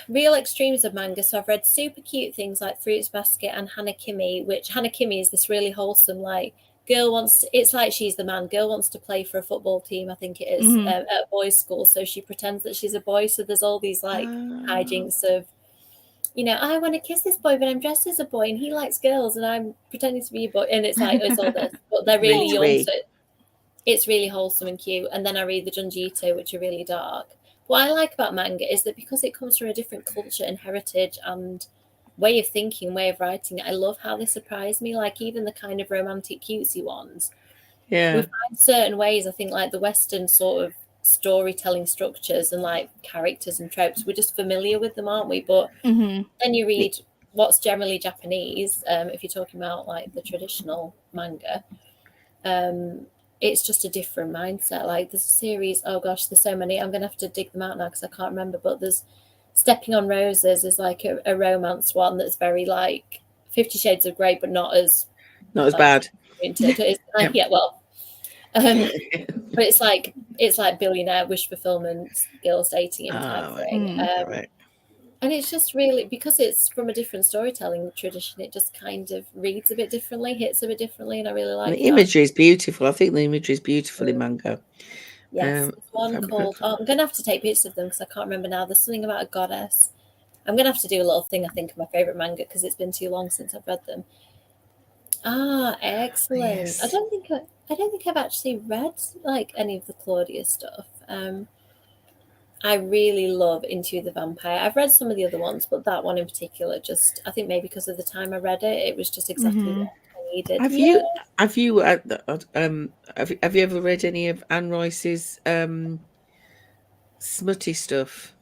real extremes of manga. So I've read super cute things like Fruits Basket and Hanakimi, which Hanakimi is this really wholesome, like, girl wants to, it's like she's the man. Girl wants to play for a football team, I think it is, at a boys' school. So she pretends that she's a boy. So there's all these like hijinks of, you know, I want to kiss this boy, but I'm dressed as a boy and he likes girls and I'm pretending to be a boy. And it's like, it's all this, but they're really young. So it's really wholesome and cute. And then I read the Junji Ito, which are really dark. What I like about manga is that because it comes from a different culture and heritage and way of thinking, way of writing, I love how they surprise me. Like even the kind of romantic cutesy ones. Yeah. We find certain ways, I think, like the Western sort of storytelling structures and like characters and tropes, we're just familiar with them, aren't we? But then you read what's generally Japanese, if you're talking about like the traditional manga, it's just a different mindset. Like there's a series, oh gosh, there's so many, I'm gonna have to dig them out now because I can't remember, but there's Stepping on Roses is like a romance one that's very like 50 Shades of Grey, but not as like, bad. Yeah, well, but it's like billionaire wish fulfillment, girls dating him type thing. Right. And it's just really, because it's from a different storytelling tradition, it just kind of reads a bit differently, hits a bit differently, and I really like the imagery is beautiful. I think the imagery is beautiful in manga. Yes, there's one called, I'm going to have to take pictures of them because I can't remember now. There's something about a goddess. I'm going to have to do a little thing, I think, of my favourite manga because it's been too long since I've read them. Excellent. Yes. I don't think I've actually read like any of the Claudia stuff. I really love Into the Vampire. I've read some of the other ones, but that one in particular, just I think maybe because of the time I read it, it was just exactly what I needed. Have you ever read any of Anne Rice's smutty stuff?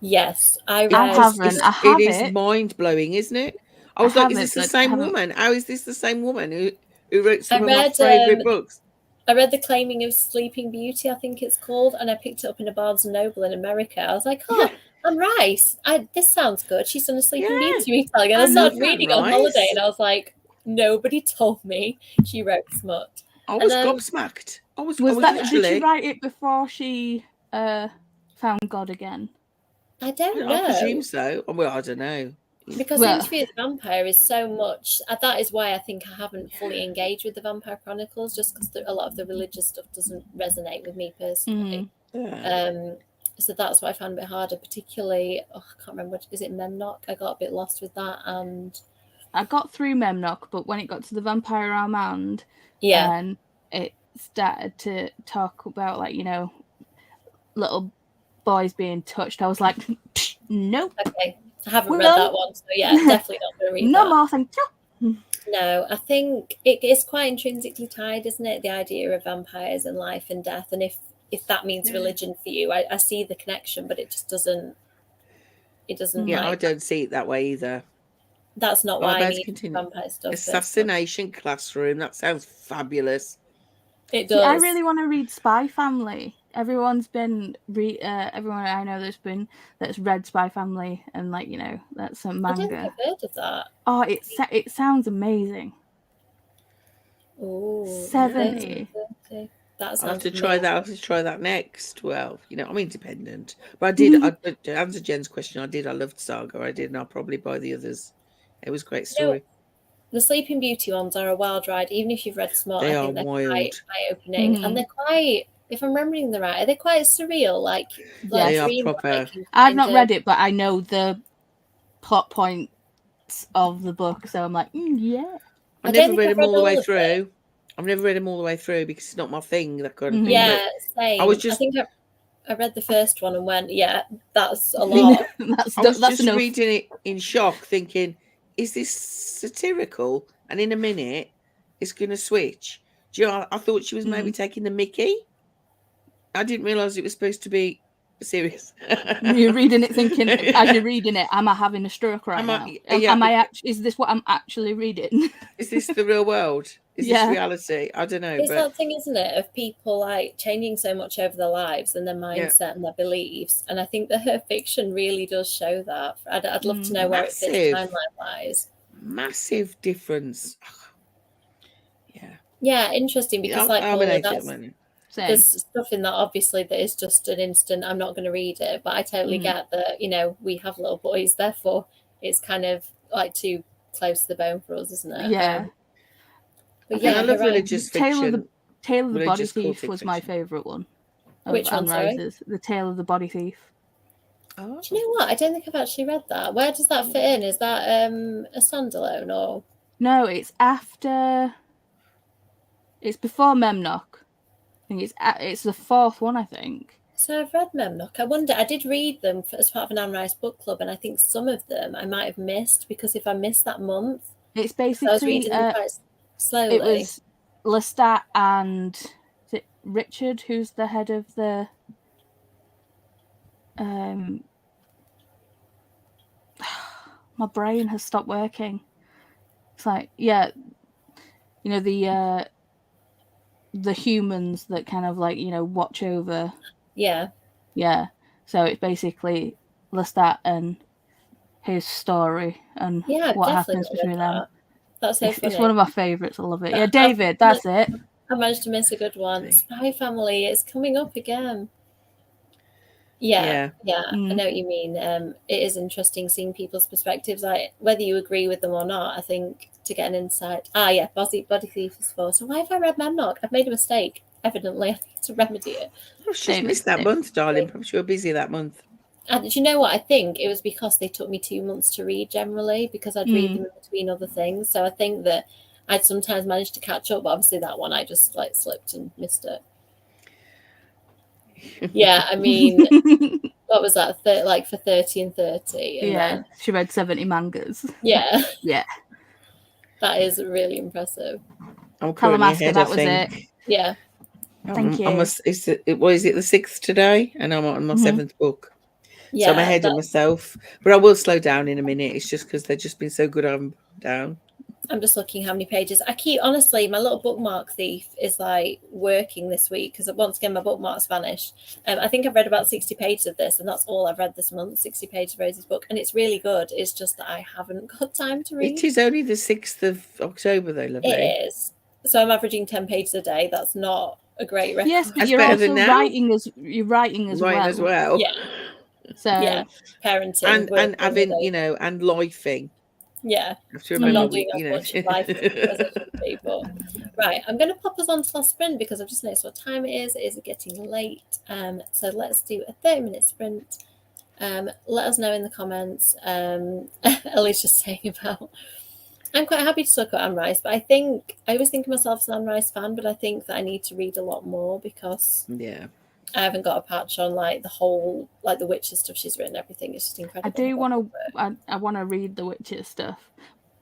Yes, I haven't. It is mind blowing, isn't it? I was like, is this the same woman? How is this the same woman who wrote some of my favourite books? I read The Claiming of Sleeping Beauty, I think it's called, and I picked it up in a Barnes & Noble in America. I was like, Anne Rice, this sounds good. She's done a Sleeping Beauty retelling. And I started reading on holiday, and I was like, nobody told me she wrote smut. I was gobsmacked. Did she write it before she found God again? I don't know. I presume so. Well, I don't know. Because Interview with the Vampire is so much, that is why I think I haven't fully engaged with the Vampire Chronicles, just because a lot of the religious stuff doesn't resonate with me personally. So that's what I found a bit harder, particularly, I can't remember, is it Memnock? I got a bit lost with that. And I got through Memnock, but when it got to the Vampire Armand, and it started to talk about, like, you know, little boys being touched, I was like, nope. Okay. I haven't read that one, so definitely not going to read that. No more, thank you. No, I think it is quite intrinsically tied, isn't it? The idea of vampires and life and death, and if that means religion for you, I see the connection, but it just doesn't. It doesn't. Yeah, I don't see it that way either. That's not why I need vampire stuff. Assassination Classroom. That sounds fabulous. It does. See, I really want to read Spy Family. Everyone's been everyone I know that's read Spy Family, and, like, you know, that's a manga. I don't think I've heard of that. Oh, it sounds amazing. Oh, 70. I'll have to try that. I'll have to try that next. Well, you know, I'm independent, but I did. To answer Jen's question, I loved Saga. I did, and I'll probably buy the others. It was a great story. The Sleeping Beauty ones are a wild ride, even if you've read Smart. They I think are they're wild. quite eye-opening, and they're quite. If I'm remembering them right, are they quite surreal? Like they are proper. I've not read it, but I know the plot points of the book, so I'm like, yeah. I've never read them all the way through. I've never read them all the way through because it's not my thing. That kind of thing. Yeah, same. I think I read the first one and went, yeah, that's a lot. I was just reading it in shock, thinking, is this satirical? And in a minute, it's going to switch. Do you know, I thought she was maybe taking the mickey. I didn't realise it was supposed to be serious. You're reading it thinking, as you're reading it, am I having a stroke right now? Is this what I'm actually reading? Is this the real world? Is Yeah. this reality? I don't know, It's but that thing, isn't it, of people like changing so much over their lives and their mindset and their beliefs. And I think that her fiction really does show that. I'd love to know where it fits massive. timeline-wise. Massive difference. Yeah. Yeah, interesting, because like I'm an Paula, age at the moment. there's stuff in that obviously that is just an instant, I'm not going to read it, but I totally get that, you know, we have little boys, therefore it's kind of like too close to the bone for us, isn't it? Yeah. But And I yeah, love her religious fiction. Tale of the Body religious Thief cultic was my fiction. favourite one. Of Which one, Anne sorry? Rice's. The Tale of the Body Thief. Oh. Do you know what? I don't think I've actually read that. Where does that fit in? Is that a standalone or? No, it's after. It's before Memnock. I think it's the fourth one, I think. So I've read Memnock. I wonder, I did read them as part of an Anne Rice book club, and I think some of them I might have missed, because if I missed that month, It's I was basically reading them quite slowly. it was Lestat and is it Richard, who's the head of the my brain has stopped working. It's like, yeah, you know, the humans that kind of like, you know, watch over. Yeah. So it's basically Lestat and his story and what happens between them. That's so funny. It's one of my favourites. I love it. Yeah, David, that's it. I managed to miss a good one. Spy Family is coming up again. Yeah. I know what you mean. It is interesting seeing people's perspectives, like whether you agree with them or not. I think to get an insight. Yeah, Body Thief is 4. So why have I read Memnock? I've made a mistake. Evidently, I need to remedy it. Oh, she's missed that month, darling. Perhaps you were busy that month. And do you know what? I think it was because they took me 2 months to read generally, because I'd read them in between other things. So I think that I'd sometimes managed to catch up, but obviously that one I just like slipped and missed it. Yeah, I mean, what was that? Like for 30 and 30. And then, she read 70 mangas. Yeah. Yeah. That is really impressive. I'm currently ahead, that I was think. it. Yeah. Thank you. Is it the 6th today? And I'm on my 7th book. Yeah, so I'm ahead of myself. But I will slow down in a minute. It's just because they've just been so good, I'm down. I'm just looking how many pages. Honestly, my little bookmark thief is like working this week, because once again, my bookmark's vanished. I think I've read about 60 pages of this, and that's all I've read this month, 60 pages of Rosie's book. And it's really good. It's just that I haven't got time to read. It is only the 6th of October, though, lovely. It is. So I'm averaging 10 pages a day. That's not a great record. Yes, but That's you're better also than now. writing as well. Yeah. So yeah, parenting and having, you know, and lifing. Yeah, I'm not doing as much life as I should be. But right, I'm going to pop us on to our sprint, because I've just noticed what time it is. It is getting late. So let's do a 30-minute sprint. Let us know in the comments. Ellie's just saying about. I'm quite happy to talk about Anne Rice, but I always think of myself as an Anne Rice fan, but I think that I need to read a lot more, because I haven't got a patch on like the whole, like the Witcher stuff she's written. Everything is just incredible. I do want to. I want to read the Witcher stuff,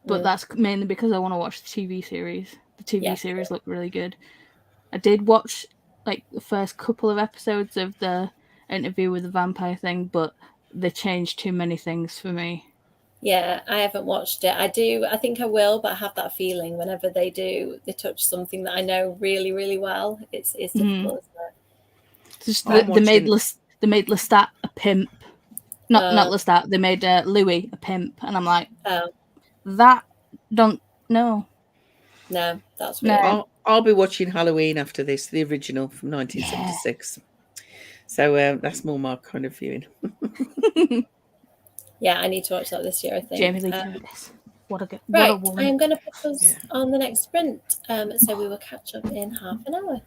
but that's mainly because I want to watch the TV series. The TV series looked really good. I did watch like the first couple of episodes of the interview with the vampire thing, but they changed too many things for me. Yeah, I haven't watched it. I think I will, but I have that feeling whenever they touch something that I know really, really well. It's difficult, isn't it? Just they made Lestat a pimp. Not Lestat. They made Louis a pimp, and I'm like, that don't no. No, that's weird. No. I'll be watching Halloween after this, the original from 1976. So that's more my kind of viewing. Yeah, I need to watch that this year, I think. Jamie Lee Curtis. What a woman. I am going to put us on the next sprint. So we will catch up in half an hour.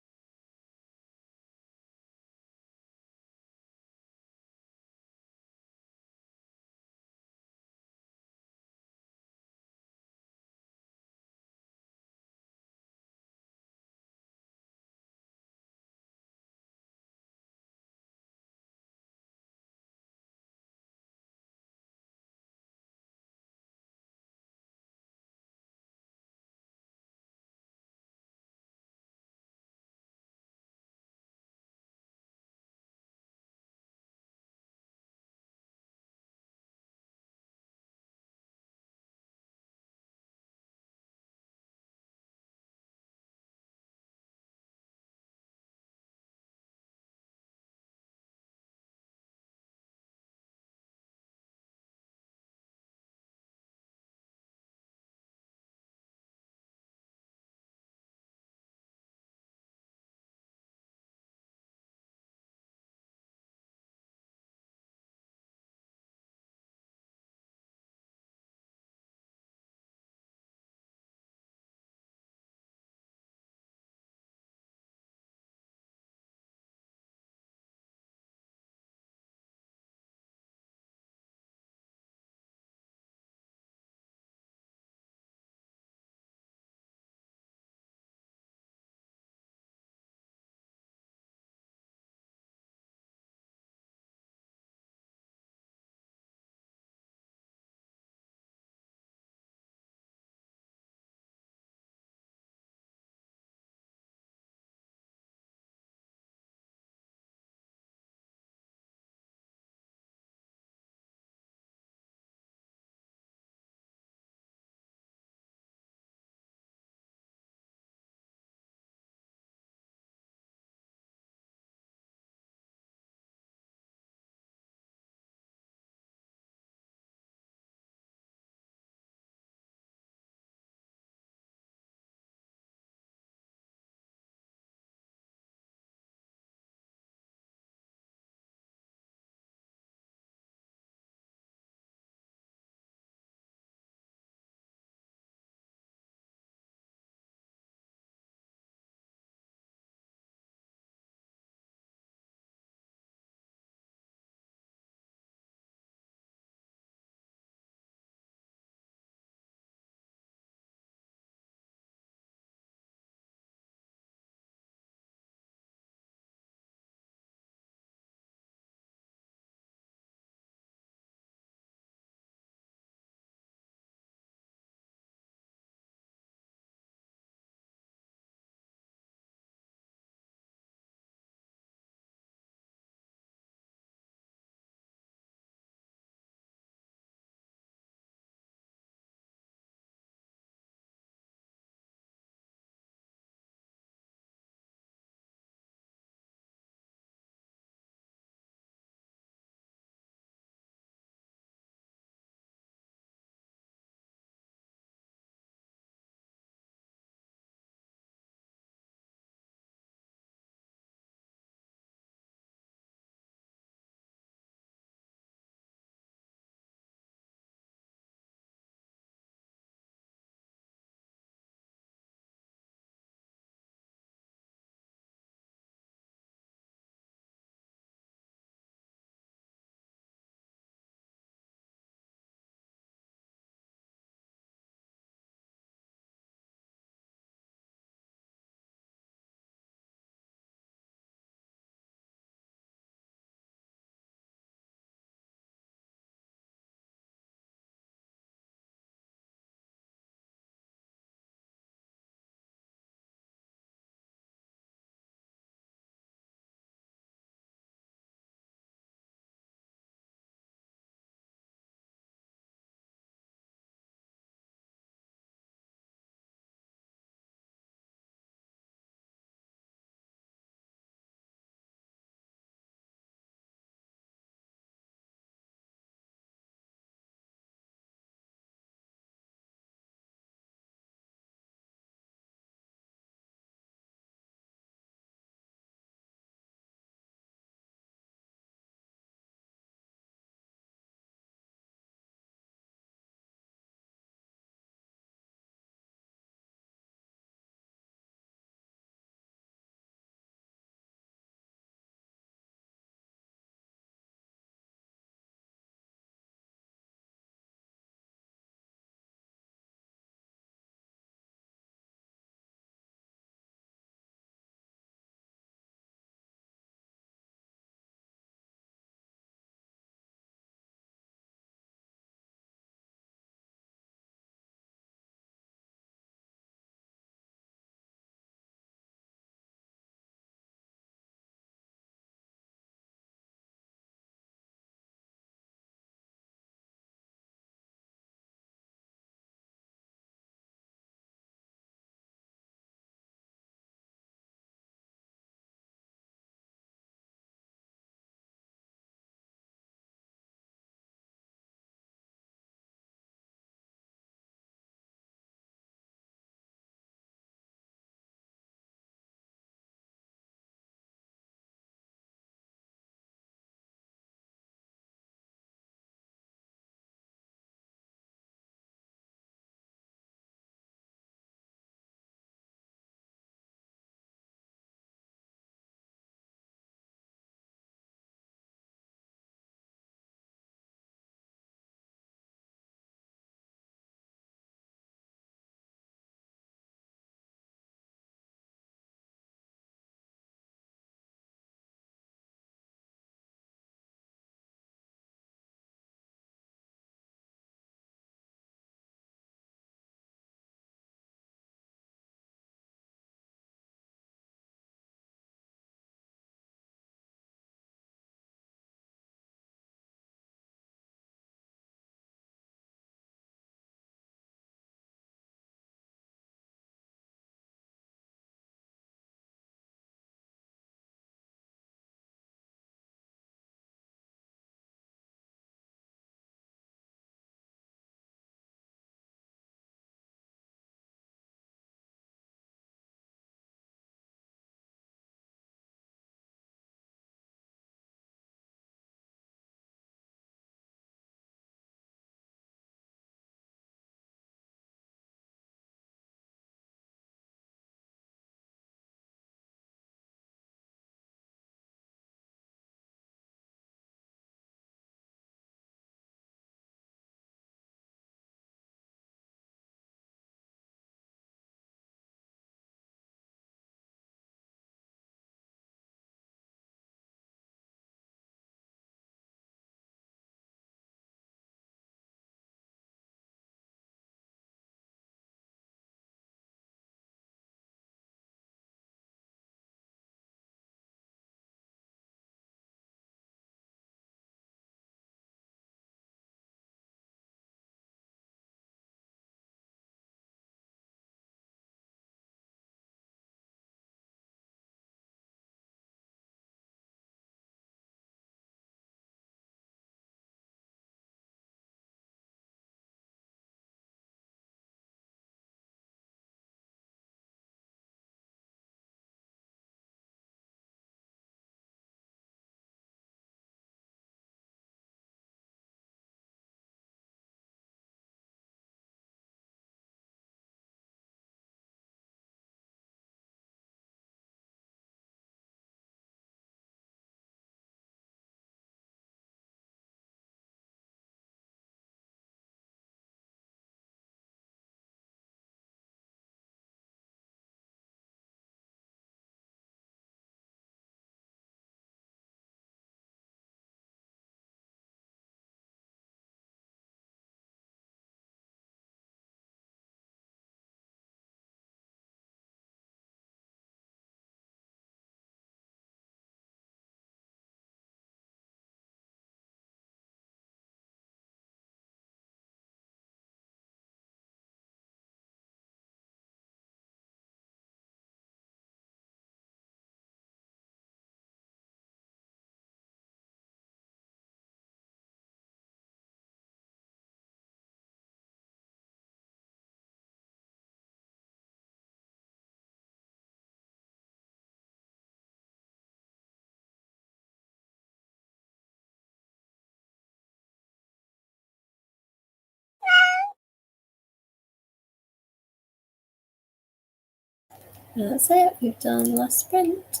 And that's it. We've done the last sprint.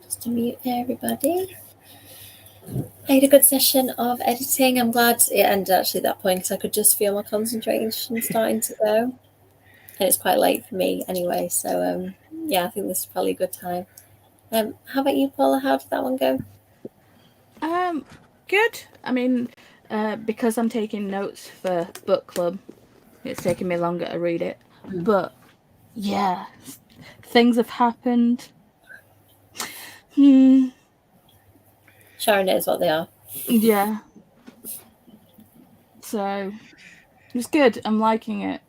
Just to mute everybody. I had a good session of editing. I'm glad it ended actually at that point because I could just feel my concentration starting to go. And it's quite late for me anyway. So yeah, I think this is probably a good time. How about you, Paula? How did that one go? Good. I mean, because I'm taking notes for book club, it's taking me longer to read it. But yeah, things have happened. Sharon knows what they are. Yeah. So it's good. I'm liking it.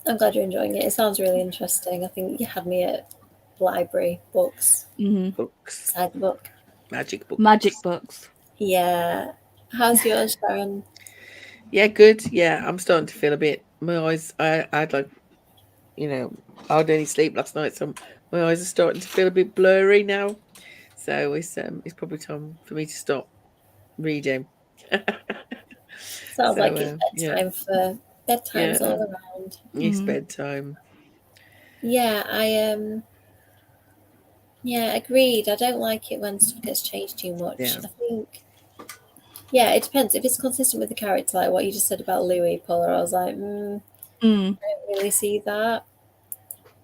I'm glad you're enjoying it. It sounds really interesting. I think you had me at library books. Books. Side book. Magic books. Magic books. Yeah. How's yours, Sharon? Yeah, good. Yeah, I'm starting to feel a bit. My eyes. I'd like, I didn't sleep last night, so my eyes are starting to feel a bit blurry now. So it's probably time for me to stop reading. Sounds like it's bedtime for bedtime's all around. It's bedtime. Yeah, yeah, agreed. I don't like it when stuff gets changed too much. Yeah. I think it depends. If it's consistent with the character, like what you just said about Louis, Paula, I was like, I don't really see that.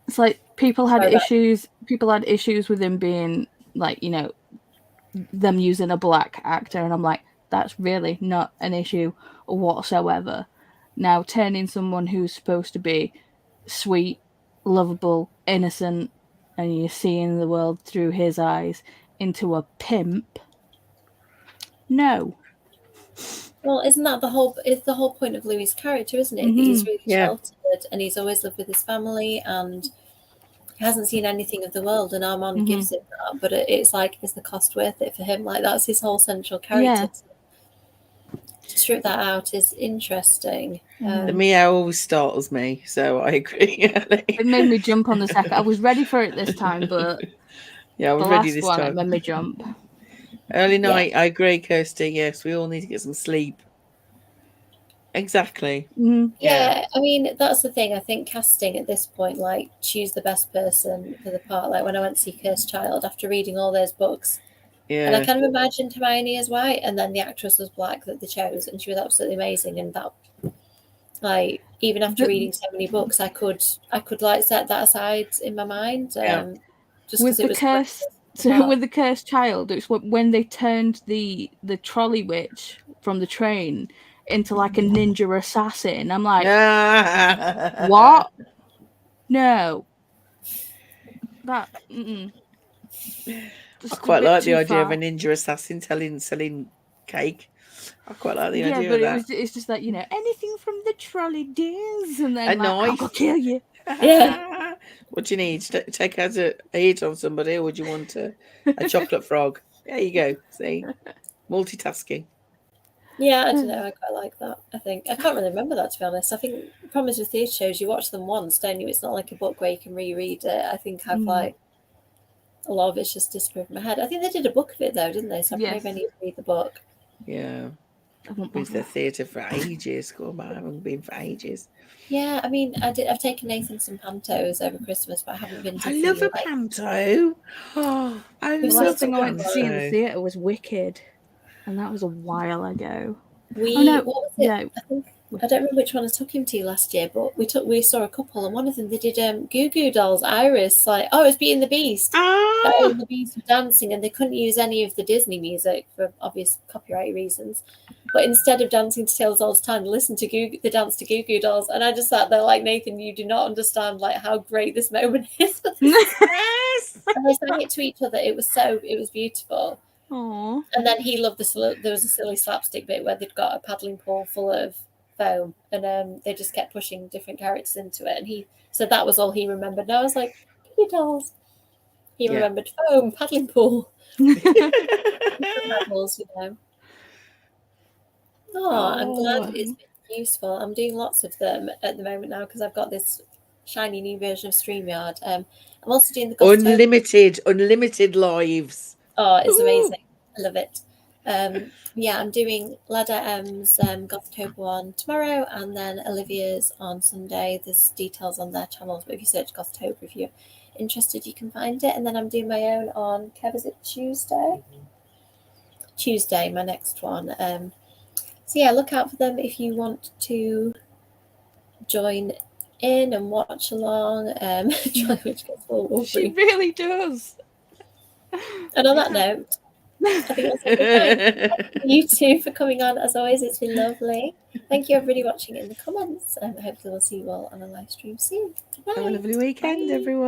It's like people had issues with him being like, them using a black actor, and I'm like, that's really not an issue whatsoever. Now turning someone who's supposed to be sweet, lovable, innocent, and you're seeing the world through his eyes into a pimp. No. Well, isn't that the whole point of Louis' character, isn't it? That he's really sheltered and he's always lived with his family and he hasn't seen anything of the world, and Armand gives him that, but it's like, is the cost worth it for him? Like, that's his whole central character. To strip that out is interesting. The meow always startles me, so I agree. It made me jump on the second. I was ready for it this time, but yeah, I was ready this time. It made me jump. Early night, I agree, Kirsty. Yes, we all need to get some sleep. Exactly. Yeah, I mean, that's the thing. I think casting at this point, like, choose the best person for the part. Like, when I went to see Cursed Child, after reading all those books, and I kind of imagined Hermione as white, and then the actress was black that they chose, and she was absolutely amazing. And that, like, even after reading so many books, I could like set that aside in my mind. Just with the with the Cursed Child, it's when they turned the trolley witch from the train into like a ninja assassin. I'm like, what? No. That. I quite like the idea of a ninja assassin selling cake. I quite like the idea of that. It's just like, anything from the trolley, dears, and then a knife. I'll kill you. Yeah. What do you need? Take out a hit on somebody, or would you want a chocolate frog? There you go. See, multitasking. Yeah, I don't know. I quite like that. I think I can't really remember that, to be honest. I think the problem is with theatre shows, you watch them once, don't you? It's not like a book where you can reread it. I think I've like a lot of it's just disappeared from my head. I think they did a book of it though, didn't they? So maybe I need to read the book. Yeah, I've been to the theatre for ages. I haven't been for ages. Yeah, I mean, I've taken Nathan some pantos over Christmas, but I haven't been to. I love a panto. Oh, the last thing I went to see in the theatre was Wicked, and that was a while ago. What was it? Yeah. I don't remember which one I took him to last year, but we saw a couple, and one of them they did Goo Goo Dolls, Iris, like, it was Beauty and the Beast. Beauty and the Beast were dancing, and they couldn't use any of the Disney music for obvious copyright reasons. But instead of dancing to Tales all the time, they danced to Goo Goo Dolls, and I just sat there like, Nathan, you do not understand like how great this moment is. Yes. And they sang it to each other. It was beautiful. Aww. And then he loved there was a silly slapstick bit where they'd got a paddling pool full of foam, and they just kept pushing different characters into it, and he said that was all he remembered. And I was like, Goo Dolls. He remembered foam, paddling pool. Levels, I'm glad it's been useful. I'm doing lots of them at the moment now because I've got this shiny new version of StreamYard. I'm also doing the unlimited lives. Oh, it's amazing. I love it. Yeah, I'm doing Ladder M's Gothtober one tomorrow, and then Olivia's on Sunday. There's details on their channels, but if you search Gothtober, if you're interested, you can find it. And then I'm doing my own on, Kev, is it Tuesday? Tuesday, my next one. So yeah, look out for them if you want to join in and watch along. Which gets all She really does. And on that note, I think that's all we're doing. Thank you two for coming on. As always, it's been lovely. Thank you everybody watching in the comments. Hopefully we'll see you all on a live stream soon. Bye. Have a lovely weekend, Bye. everyone.